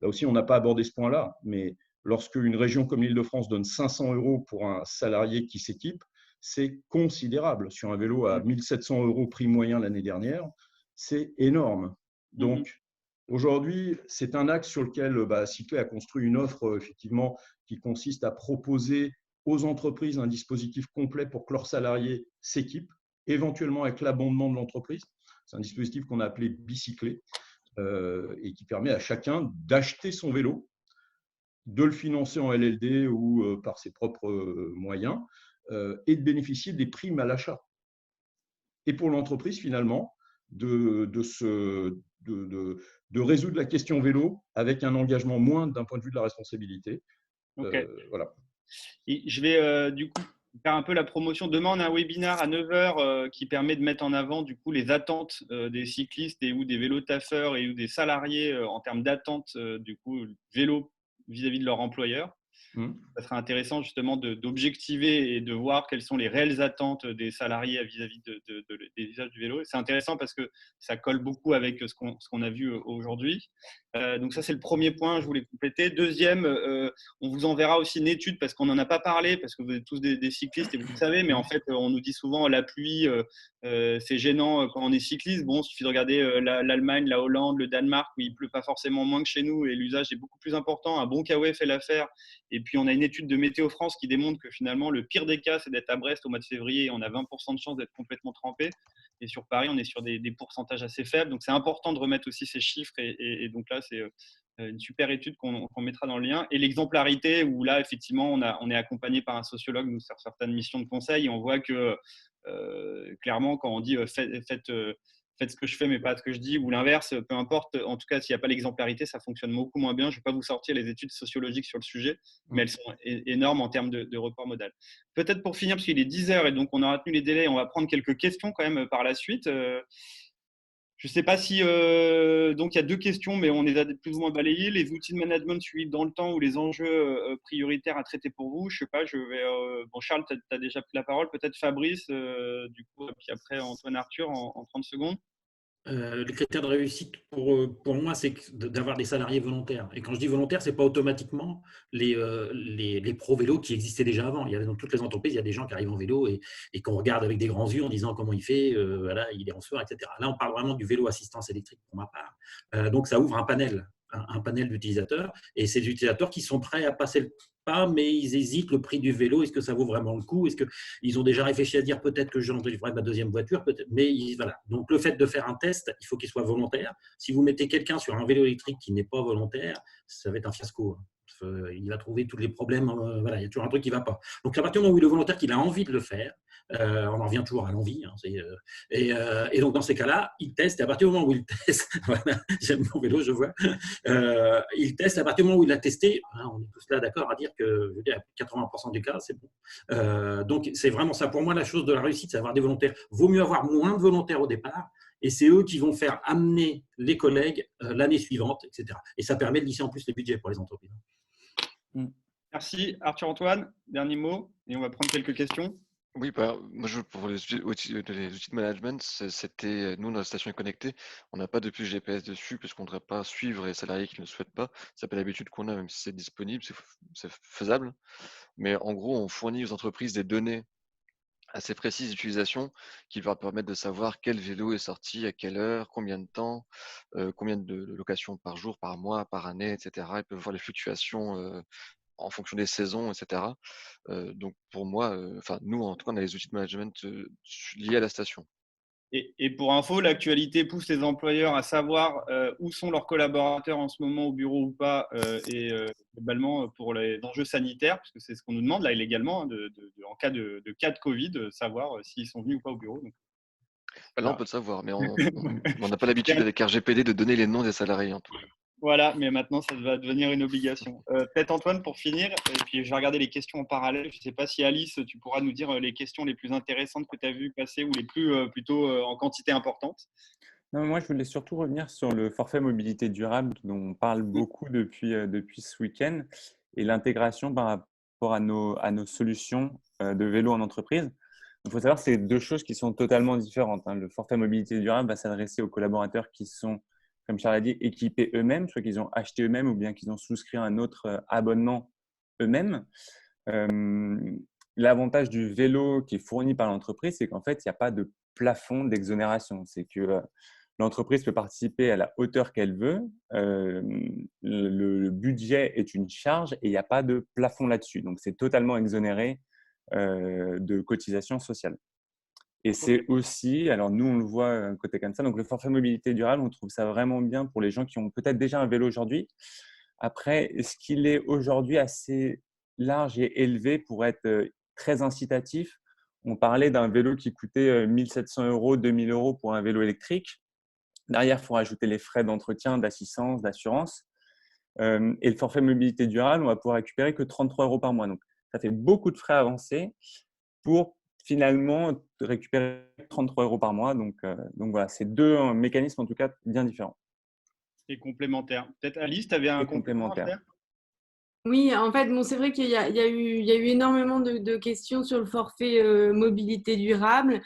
Là aussi, on n'a pas abordé ce point-là, mais lorsque une région comme l'Île-de-France donne 500 € pour un salarié qui s'équipe, c'est considérable. Sur un vélo à 1 700 € prix moyen l'année dernière, c'est énorme. Donc, aujourd'hui, c'est un axe sur lequel Cyclé a construit une offre effectivement qui consiste à proposer aux entreprises un dispositif complet pour que leurs salariés s'équipent, éventuellement avec l'abondement de l'entreprise. C'est un dispositif qu'on a appelé Bicyclé et qui permet à chacun d'acheter son vélo, de le financer en LLD ou par ses propres moyens et de bénéficier des primes à l'achat. Et pour l'entreprise, finalement, de résoudre la question vélo avec un engagement moindre d'un point de vue de la responsabilité. Okay. Voilà. Et je vais du coup faire un peu la promotion. Demain, on a un webinaire à 9h qui permet de mettre en avant du coup les attentes des cyclistes et ou des vélo-taffeurs et ou des salariés en termes d'attente du coup vélo vis-à-vis de leur employeur. Ça serait intéressant justement d'objectiver et de voir quelles sont les réelles attentes des salariés vis-à-vis des usages du vélo. C'est intéressant parce que ça colle beaucoup avec ce qu'on a vu aujourd'hui. Donc ça, c'est le premier point, je voulais compléter. Deuxième, on vous enverra aussi une étude parce qu'on n'en a pas parlé, parce que vous êtes tous des cyclistes et vous le savez, mais en fait, on nous dit souvent la pluie, c'est gênant quand on est cycliste. Bon, il suffit de regarder l'Allemagne, la Hollande, le Danemark, où il pleut pas forcément moins que chez nous et l'usage est beaucoup plus important. Un bon kawaii fait l'affaire. Et puis, on a une étude de Météo France qui démontre que finalement, le pire des cas, c'est d'être à Brest au mois de février et on a 20% de chance d'être complètement trempé. Et sur Paris, on est sur des pourcentages assez faibles. Donc, c'est important de remettre aussi ces chiffres. Et donc là, c'est une super étude qu'on mettra dans le lien. Et l'exemplarité, où là, effectivement, on est accompagné par un sociologue nous, sur certaines missions de conseil. Et on voit que clairement, quand on dit faites ce que je fais, mais pas ce que je dis, ou l'inverse, peu importe. En tout cas, s'il n'y a pas l'exemplarité, ça fonctionne beaucoup moins bien. Je ne vais pas vous sortir les études sociologiques sur le sujet, mais elles sont énormes en termes de report modal. Peut-être pour finir, parce qu'il est 10h et donc on aura tenu les délais, on va prendre quelques questions quand même par la suite. Je ne sais pas si… donc, il y a deux questions, mais on les a plus ou moins balayées. Les outils de management suivis dans le temps ou les enjeux prioritaires à traiter pour vous. Je ne sais pas, je vais… bon, Charles, tu as déjà pris la parole. Peut-être Fabrice, du coup, et puis après Antoine Arthur en 30 secondes. Le critère de réussite pour moi, c'est d'avoir des salariés volontaires. Et quand je dis volontaires, ce n'est pas automatiquement les pro-vélos qui existaient déjà avant. Il y avait dans toutes les entreprises, il y a des gens qui arrivent en vélo et qu'on regarde avec des grands yeux en disant comment il fait, voilà, il est en sueur, etc. Là, on parle vraiment du vélo assistance électrique pour ma part. Donc, ça ouvre un panel d'utilisateurs et ces utilisateurs qui sont prêts à passer le pas, mais ils hésitent le prix du vélo. Est-ce que ça vaut vraiment le coup? Est-ce qu'ils ont déjà réfléchi à dire peut-être que j'en devrais ma deuxième voiture, peut-être, mais voilà. Donc le fait de faire un test, il faut qu'il soit volontaire. Si vous mettez quelqu'un sur un vélo électrique qui n'est pas volontaire, ça va être un fiasco. Il va trouver tous les problèmes. Voilà, il y a toujours un truc qui ne va pas. Donc à partir du moment où il est volontaire, qu'il a envie de le faire, on en revient toujours à l'envie. Hein, et donc dans ces cas-là, il teste. Et à partir du moment où il teste, voilà, j'aime mon vélo, je vois. Il teste. À partir du moment où il a testé, hein, on est tous là d'accord à dire que, je veux dire, à 80% du cas, c'est bon. Donc c'est vraiment ça. Pour moi, la chose de la réussite, c'est avoir des volontaires. Vaut mieux avoir moins de volontaires au départ. Et c'est eux qui vont faire amener les collègues l'année suivante, etc. Et ça permet de lisser en plus les budgets pour les entreprises. Merci. Arthur-Antoine, dernier mot, et on va prendre quelques questions. Oui, moi, pour les outils de management, c'était, nous, notre station est connectée. On n'a pas de puce GPS dessus, puisqu'on ne devrait pas suivre les salariés qui ne le souhaitent pas. C'est pas l'habitude qu'on a, même si c'est disponible, c'est faisable. Mais en gros, on fournit aux entreprises des données assez précises d'utilisation qui va permettre de savoir quel vélo est sorti, à quelle heure, combien de temps, combien de locations par jour, par mois, par année, et cetera. Ils peuvent voir les fluctuations, en fonction des saisons, et cetera. Donc pour moi, enfin nous en tout cas, on a les outils de management, liés à la station. Et pour info, l'actualité pousse les employeurs à savoir où sont leurs collaborateurs en ce moment au bureau ou pas, et globalement pour les enjeux sanitaires, parce que c'est ce qu'on nous demande là illégalement, hein, en cas de cas de Covid, savoir s'ils sont venus ou pas au bureau. Donc, Bah, là, on voilà. peut le savoir, mais on n'a pas l'habitude avec RGPD de donner les noms des salariés en tout cas. Voilà, mais maintenant ça va devenir une obligation. Peut-être Antoine pour finir, et puis je vais regarder les questions en parallèle. Je ne sais pas si Alice, tu pourras nous dire les questions les plus intéressantes que tu as vues passer ou les plus plutôt en quantité importante. Non, moi, je voulais surtout revenir sur le forfait mobilité durable dont on parle Mmh. beaucoup depuis ce week-end et l'intégration par rapport à nos solutions de vélo en entreprise. Il faut savoir que c'est deux choses qui sont totalement différentes, hein. Le forfait mobilité durable va s'adresser aux collaborateurs qui sont, comme Charles a dit, équipés eux-mêmes, soit qu'ils ont acheté eux-mêmes ou bien qu'ils ont souscrit un autre abonnement eux-mêmes. Euh, L'avantage du vélo qui est fourni par l'entreprise, c'est qu'en fait, il n'y a pas de plafond d'exonération. C'est que l'entreprise peut participer à la hauteur qu'elle veut. Le budget est une charge et il n'y a pas de plafond là-dessus. Donc, c'est totalement exonéré de cotisations sociales. Et c'est aussi, alors nous, on le voit côté comme ça, donc le forfait mobilité durable, on trouve ça vraiment bien pour les gens qui ont peut-être déjà un vélo aujourd'hui. Après, est-ce qu'il est aujourd'hui assez large et élevé pour être très incitatif? On parlait d'un vélo qui coûtait 1 700 €, 2 000 € pour un vélo électrique. Derrière, il faut rajouter les frais d'entretien, d'assistance, d'assurance. Et le forfait mobilité durable, on va pouvoir récupérer que 33 € par mois. Donc, ça fait beaucoup de frais avancés pour finalement récupérer 33 € par mois. Donc voilà, c'est deux mécanismes en tout cas bien différents Et complémentaire. Peut-être Alice, tu avais un et complément à complémentaires. faire? Oui, en fait, bon, c'est vrai qu'il y a eu énormément de questions sur le forfait mobilité durable.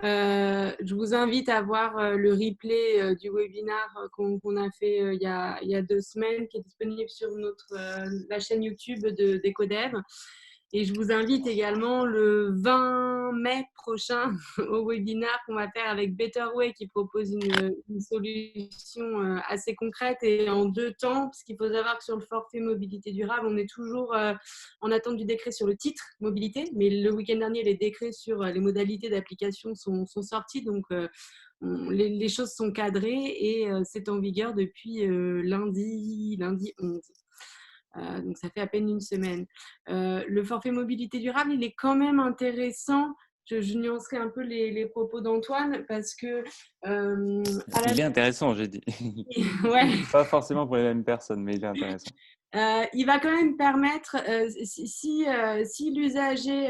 Je vous invite à voir le replay du webinaire qu'on a fait il y a 2 semaines, qui est disponible sur la chaîne YouTube d'Ecodev. Et je vous invite également le 20 mai prochain au webinaire qu'on va faire avec Betterway, qui propose une solution assez concrète et en 2 temps, parce qu'il faut savoir que sur le forfait mobilité durable, on est toujours en attente du décret sur le titre mobilité, mais le week-end dernier, les décrets sur les modalités d'application sont sortis, donc les choses sont cadrées et c'est en vigueur depuis lundi 11. Donc ça fait à peine 1 semaine. Le forfait mobilité durable, il est quand même intéressant. Je nuancerai un peu les propos d'Antoine parce que Il est intéressant, j'ai dit. ouais. Pas forcément pour les mêmes personnes, mais il est intéressant. Il va quand même permettre, si l'usager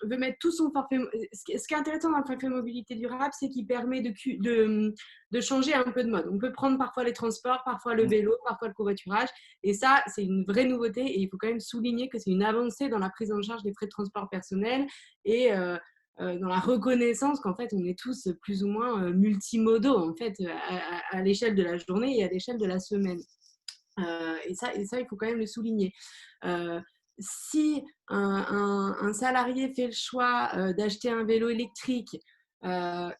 veut mettre tout son forfait, ce qui est intéressant dans le forfait mobilité durable, c'est qu'il permet de changer un peu de mode. On peut prendre parfois les transports, parfois le vélo, parfois le covoiturage. Et ça, c'est une vraie nouveauté. Et il faut quand même souligner que c'est une avancée dans la prise en charge des frais de transport personnel et dans la reconnaissance qu'en fait, on est tous plus ou moins multimodaux en fait, à l'échelle de la journée et à l'échelle de la semaine. Et ça, il faut quand même le souligner. Si un salarié fait le choix d'acheter un vélo électrique,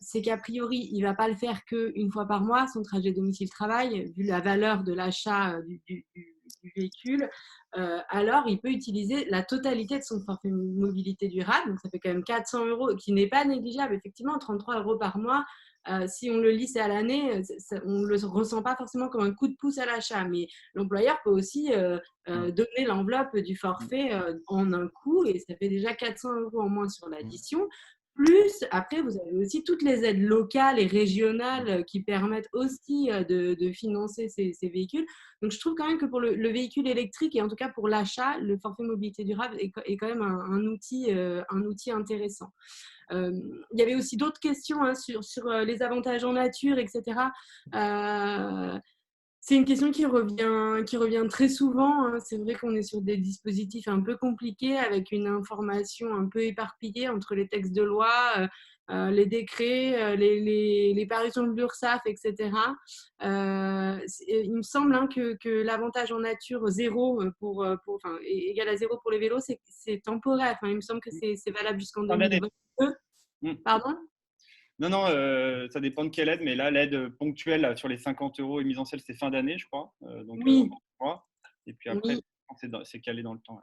c'est qu'a priori, il ne va pas le faire qu'une fois par mois, son trajet domicile-travail, vu la valeur de l'achat du véhicule. Alors, il peut utiliser la totalité de son forfait mobilité durable. Donc, ça fait quand même 400 €, qui n'est pas négligeable. Effectivement, 33 € par mois. Si on le lisse à l'année, on ne le ressent pas forcément comme un coup de pouce à l'achat, mais l'employeur peut aussi donner l'enveloppe du forfait en un coup et ça fait déjà 400 € en moins sur l'addition. Plus, après, vous avez aussi toutes les aides locales et régionales qui permettent aussi de financer ces véhicules. Donc, je trouve quand même que pour le véhicule électrique et en tout cas pour l'achat, le forfait mobilité durable est quand même un outil intéressant. Il y avait aussi d'autres questions sur les avantages en nature, etc. C'est une question qui revient très souvent, hein. C'est vrai qu'on est sur des dispositifs un peu compliqués avec une information un peu éparpillée entre les textes de loi. les décrets, les parutions de l'URSSAF, etc. Il me semble que l'avantage en nature zéro enfin, égal à zéro pour les vélos, c'est temporaire. Enfin, il me semble que c'est valable jusqu'en Fin d'année. 2022. Pardon? Non, ça dépend de quelle aide, mais là, l'aide ponctuelle là, sur les 50 € et mise en selle, c'est fin d'année, je crois. Oui. Et puis après, Oui. c'est calé dans le temps. Ouais.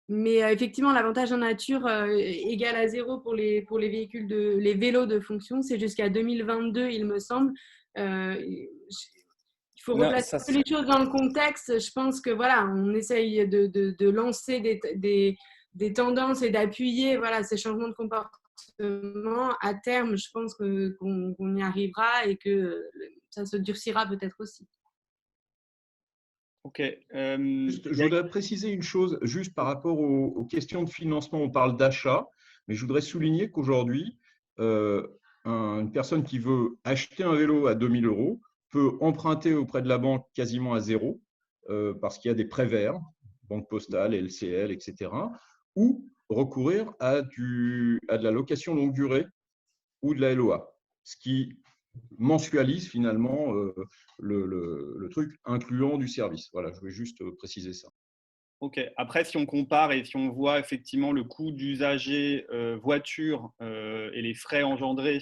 Mais effectivement, l'avantage en nature égal à zéro pour les véhicules les vélos de fonction, c'est jusqu'à 2022, il me semble. Il faut replacer les choses dans le contexte. Je pense que voilà, on essaye de lancer des tendances et d'appuyer voilà, ces changements de comportement. À terme, je pense qu'on y arrivera et que ça se durcira peut-être aussi. Ok. Je voudrais préciser une chose, juste par rapport aux questions de financement. On parle d'achat, mais je voudrais souligner qu'aujourd'hui, une personne qui veut acheter un vélo à 2 000 € peut emprunter auprès de la banque quasiment à zéro, parce qu'il y a des prêts verts, Banque Postale, LCL, etc., ou recourir à de la location longue durée ou de la LOA, ce qui mensualise finalement le truc incluant du service. Voilà, je voulais juste préciser ça. Ok. Après, si on compare et si on voit effectivement le coût d'usager voiture et les frais engendrés,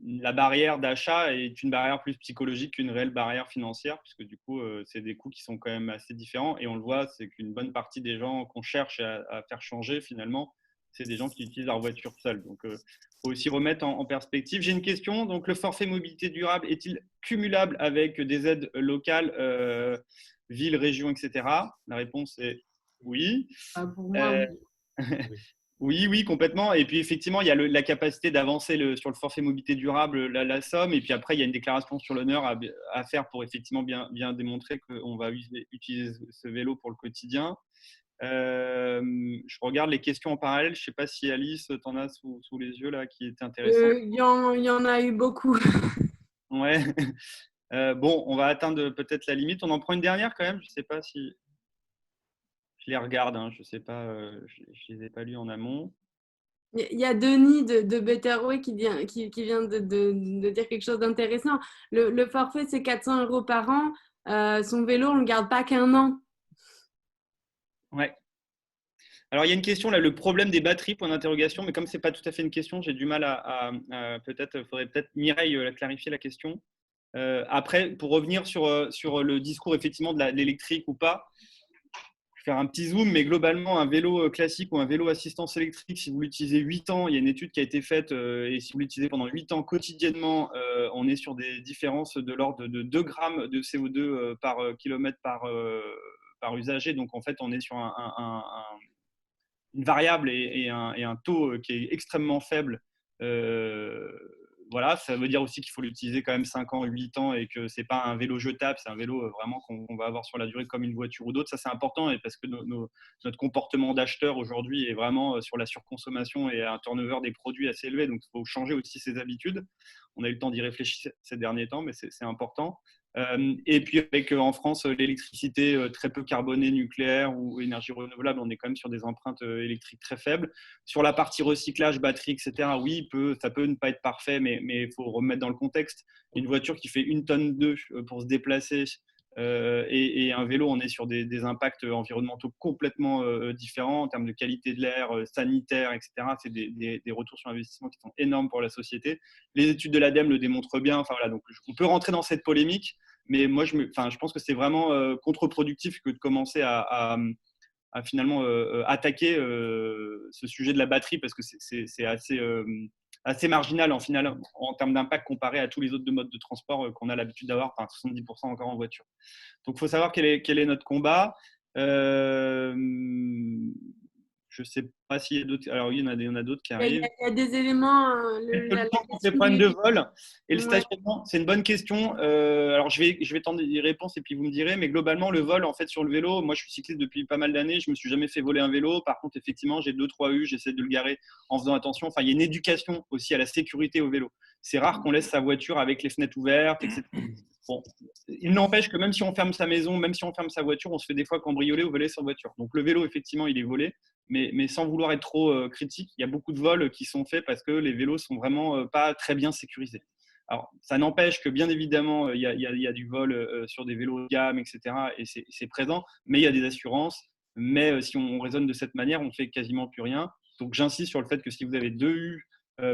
la barrière d'achat est une barrière plus psychologique qu'une réelle barrière financière, puisque du coup, c'est des coûts qui sont quand même assez différents. Et on le voit, c'est qu'une bonne partie des gens qu'on cherche à faire changer, finalement, c'est des gens qui utilisent leur voiture seule. Donc, il faut aussi remettre en perspective. J'ai une question. Donc, le forfait mobilité durable est-il cumulable avec des aides locales, villes, régions, etc. La réponse est oui. Pour moi, oui. Oui, complètement. Et puis, effectivement, il y a la capacité d'avancer sur le forfait mobilité durable, la somme. Et puis après, il y a une déclaration sur l'honneur à faire pour effectivement bien démontrer qu'on va utiliser ce vélo pour le quotidien. Je regarde les questions en parallèle. Je ne sais pas si Alice, tu en as sous les yeux là, qui étaient intéressantes. Il y en a eu beaucoup. Ouais. Bon, on va atteindre peut-être la limite. On en prend une dernière quand même. Je ne sais pas si… Je les regarde. Hein. Je ne sais pas. Je ne les ai pas lus en amont. Il y a Denis de Better Way qui vient de dire quelque chose d'intéressant. Le forfait, c'est 400 € par an. Son vélo, on ne le garde pas qu'un an. Ouais. Alors, il y a une question là, le problème des batteries, point d'interrogation, mais comme ce n'est pas tout à fait une question, j'ai du mal peut-être, faudrait peut-être Mireille clarifier la question. Après, pour revenir sur le discours effectivement de l'électrique ou pas, je vais faire un petit zoom, mais globalement, un vélo classique ou un vélo assistance électrique, si vous l'utilisez 8 ans, il y a une étude qui a été faite, et si vous l'utilisez pendant 8 ans quotidiennement, on est sur des différences de l'ordre de 2 grammes de CO2 par kilomètre par usager. Donc, en fait, on est sur une variable et un taux qui est extrêmement faible. Voilà, ça veut dire aussi qu'il faut l'utiliser quand même 5 ans, 8 ans et que ce n'est pas un vélo jetable, c'est un vélo vraiment qu'on va avoir sur la durée comme une voiture ou d'autres. Ça, c'est important et parce que notre comportement d'acheteur aujourd'hui est vraiment sur la surconsommation et un turnover des produits assez élevé. Donc, il faut changer aussi ses habitudes. On a eu le temps d'y réfléchir ces derniers temps, mais c'est important. Et puis avec en France l'électricité très peu carbonée nucléaire ou énergie renouvelable, on est quand même sur des empreintes électriques très faibles. Sur la partie recyclage, batterie, etc., oui, ça peut ne pas être parfait, mais il faut remettre dans le contexte. Une voiture qui fait 1,2 tonnes pour se déplacer et un vélo, on est sur des impacts environnementaux complètement différents en termes de qualité de l'air, sanitaire, etc. C'est des retours sur investissement qui sont énormes pour la société. Les études de l'ADEME le démontrent bien. Enfin, voilà, donc on peut rentrer dans cette polémique, mais moi, je pense que c'est vraiment contre-productif que de commencer à finalement attaquer ce sujet de la batterie parce que c'est assez marginal en final en termes d'impact comparé à tous les autres modes de transport qu'on a l'habitude d'avoir, 70% encore en voiture. Donc, il faut savoir quel est notre combat. Je ne sais pas s'il y a d'autres. Alors, oui, il y en a d'autres qui arrivent. Il y a des éléments. Les problèmes de vol et le stationnement, c'est une bonne question. Alors, je vais tenter des réponses et puis vous me direz. Mais globalement, le vol, en fait, sur le vélo, moi, je suis cycliste depuis pas mal d'années. Je me suis jamais fait voler un vélo. Par contre, effectivement, j'ai 2-3 U. J'essaie de le garer en faisant attention. Enfin, il y a une éducation aussi à la sécurité au vélo. C'est rare qu'on laisse sa voiture avec les fenêtres ouvertes, etc. Bon, il n'empêche que même si on ferme sa maison, même si on ferme sa voiture, on se fait des fois cambrioler ou voler sa voiture. Donc, le vélo, effectivement, il est volé. mais sans vouloir être trop critique, il y a beaucoup de vols qui sont faits parce que les vélos sont vraiment pas très bien sécurisés. Alors, ça n'empêche que, bien évidemment, il y a du vol sur des vélos de gamme, etc. Et c'est présent, mais il y a des assurances. Mais si on raisonne de cette manière, on ne fait quasiment plus rien. Donc, j'insiste sur le fait que si vous avez 2 U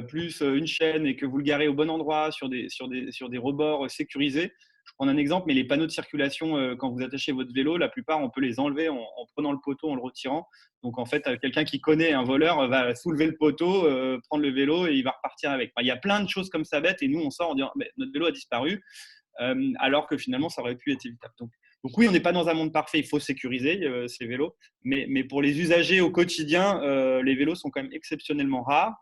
plus une chaîne et que vous le garez au bon endroit sur des rebords sécurisés, je prends un exemple, mais les panneaux de circulation, quand vous attachez votre vélo, la plupart, on peut les enlever en prenant le poteau, en le retirant. Donc, en fait, quelqu'un qui connaît un voleur va soulever le poteau, prendre le vélo et il va repartir avec. Enfin, il y a plein de choses comme ça bêtes et nous, on sort en disant notre vélo a disparu, alors que finalement, ça aurait pu être évitable. Donc oui, on n'est pas dans un monde parfait, il faut sécuriser ces vélos. Mais pour les usagers au quotidien, les vélos sont quand même exceptionnellement rares.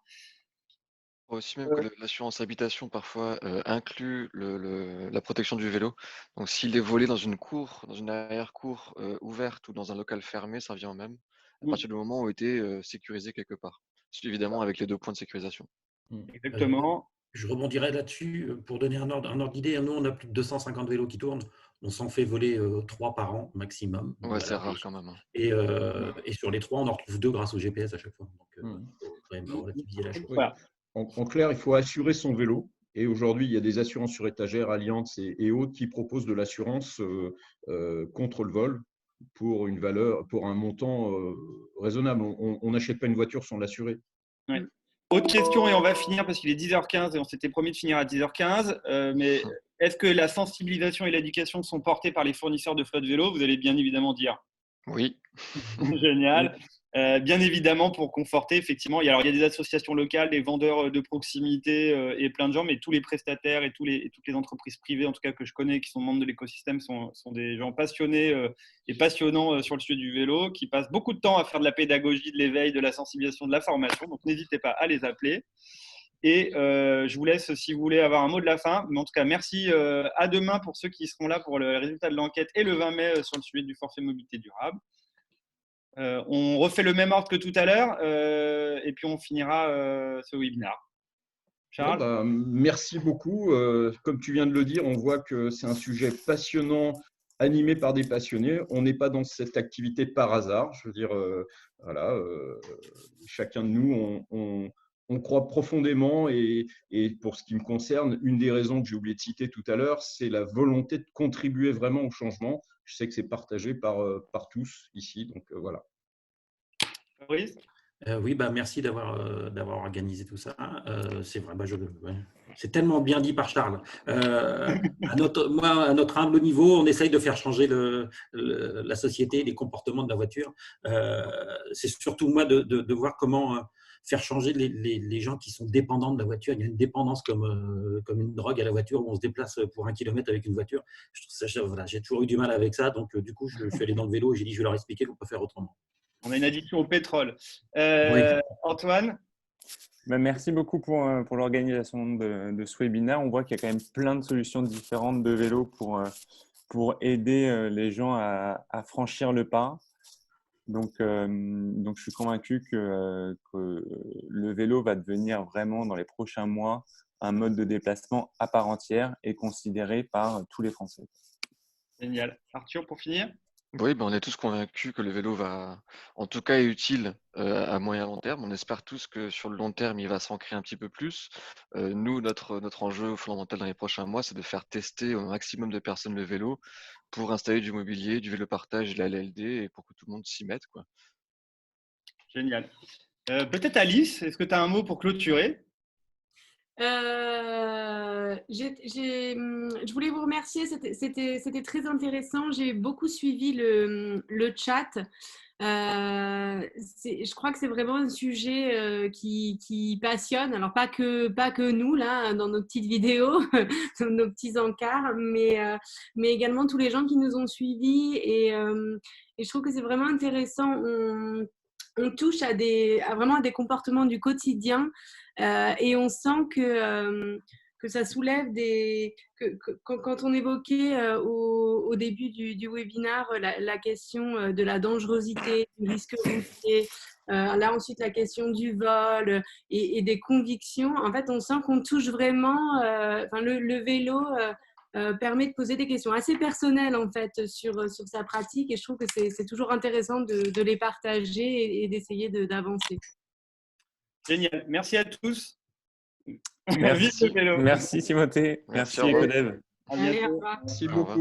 Aussi même que l'assurance habitation parfois inclut la protection du vélo. Donc s'il est volé dans une cour, dans une arrière-cour ouverte ou dans un local fermé, ça revient au même, à partir du moment où il était sécurisé quelque part. Évidemment avec les 2 points de sécurisation. Exactement. Je rebondirai là-dessus pour donner un ordre d'idée. Nous, on a plus de 250 vélos qui tournent. On s'en fait voler 3 par an maximum. Ouais, c'est rare quand même. Et sur les 3, on en retrouve 2 grâce au GPS à chaque fois. Donc, il faut quand même relativiser la chose. Voilà. En clair, il faut assurer son vélo. Et aujourd'hui, il y a des assurances sur étagère, Allianz et autres qui proposent de l'assurance contre le vol pour une valeur, pour un montant raisonnable. On n'achète pas une voiture sans l'assurer. Ouais. Autre question, et on va finir parce qu'il est 10h15 et on s'était promis de finir à 10h15. Mais est-ce que la sensibilisation et l'éducation sont portées par les fournisseurs de flotte vélo? Vous allez bien évidemment dire oui. Génial. Bien évidemment, pour conforter, effectivement, il y a des associations locales, des vendeurs de proximité et plein de gens, mais tous les prestataires et toutes les entreprises privées, en tout cas que je connais, qui sont membres de l'écosystème, sont des gens passionnés et passionnants sur le sujet du vélo, qui passent beaucoup de temps à faire de la pédagogie, de l'éveil, de la sensibilisation, de la formation. Donc, n'hésitez pas à les appeler. Et je vous laisse, si vous voulez, avoir un mot de la fin. Mais en tout cas, merci. À demain pour ceux qui seront là pour le résultat de l'enquête et le 20 mai sur le sujet du forfait mobilité durable. On refait le même ordre que tout à l'heure et puis on finira ce webinaire. Charles ? Merci beaucoup. Comme tu viens de le dire, on voit que c'est un sujet passionnant, animé par des passionnés. On n'est pas dans cette activité par hasard. Je veux dire, chacun de nous, on croit profondément et pour ce qui me concerne, une des raisons que j'ai oublié de citer tout à l'heure, c'est la volonté de contribuer vraiment au changement. Je sais que c'est partagé par tous ici, donc voilà. Fabrice ? Oui, merci d'avoir organisé tout ça. C'est vrai, c'est tellement bien dit par Charles. À notre humble niveau, on essaye de faire changer la société, les comportements de la voiture. C'est surtout moi de voir comment faire changer les gens qui sont dépendants de la voiture. Il y a une dépendance comme une drogue à la voiture où on se déplace pour 1 kilomètre avec une voiture. Je trouve ça, j'ai toujours eu du mal avec ça. Donc, du coup, je suis allé dans le vélo et j'ai dit, je vais leur expliquer qu'on peut faire autrement. On a une addiction au pétrole. Oui. Antoine ? Merci beaucoup pour l'organisation de ce webinaire. On voit qu'il y a quand même plein de solutions différentes de vélo pour aider les gens à franchir le pas. Donc, je suis convaincu que le vélo va devenir vraiment dans les prochains mois un mode de déplacement à part entière et considéré par tous les Français. Génial. Arthur, pour finir ? Oui, on est tous convaincus que le vélo va, en tout cas, est utile à moyen long terme. On espère tous que sur le long terme, il va s'ancrer un petit peu plus. Nous, notre enjeu fondamental dans les prochains mois, c'est de faire tester au maximum de personnes le vélo pour installer du mobilier, du vélo partage, de la LLD et pour que tout le monde s'y mette, quoi. Génial. Peut-être Alice, est-ce que tu as un mot pour clôturer ? Je voulais vous remercier, c'était très intéressant. J'ai beaucoup suivi le chat. Je crois que c'est vraiment un sujet qui passionne. Alors pas que nous là dans nos petites vidéos, dans nos petits encarts, mais également tous les gens qui nous ont suivis et je trouve que c'est vraiment intéressant. On touche vraiment à des comportements du quotidien et on sent que ça soulève quand on évoquait au début du webinaire la question de la dangerosité, du risque routier, là ensuite la question du vol et des convictions. En fait, on sent qu'on touche vraiment, le vélo permet de poser des questions assez personnelles en fait sur sa pratique, et je trouve que c'est toujours intéressant de les partager et d'essayer d'avancer. Génial. Merci à tous. Merci, Vive le vélo. merci Timothée. Merci, Merci au revoir. Ecodev. À Allez, bientôt. au revoir. Merci Au revoir. beaucoup.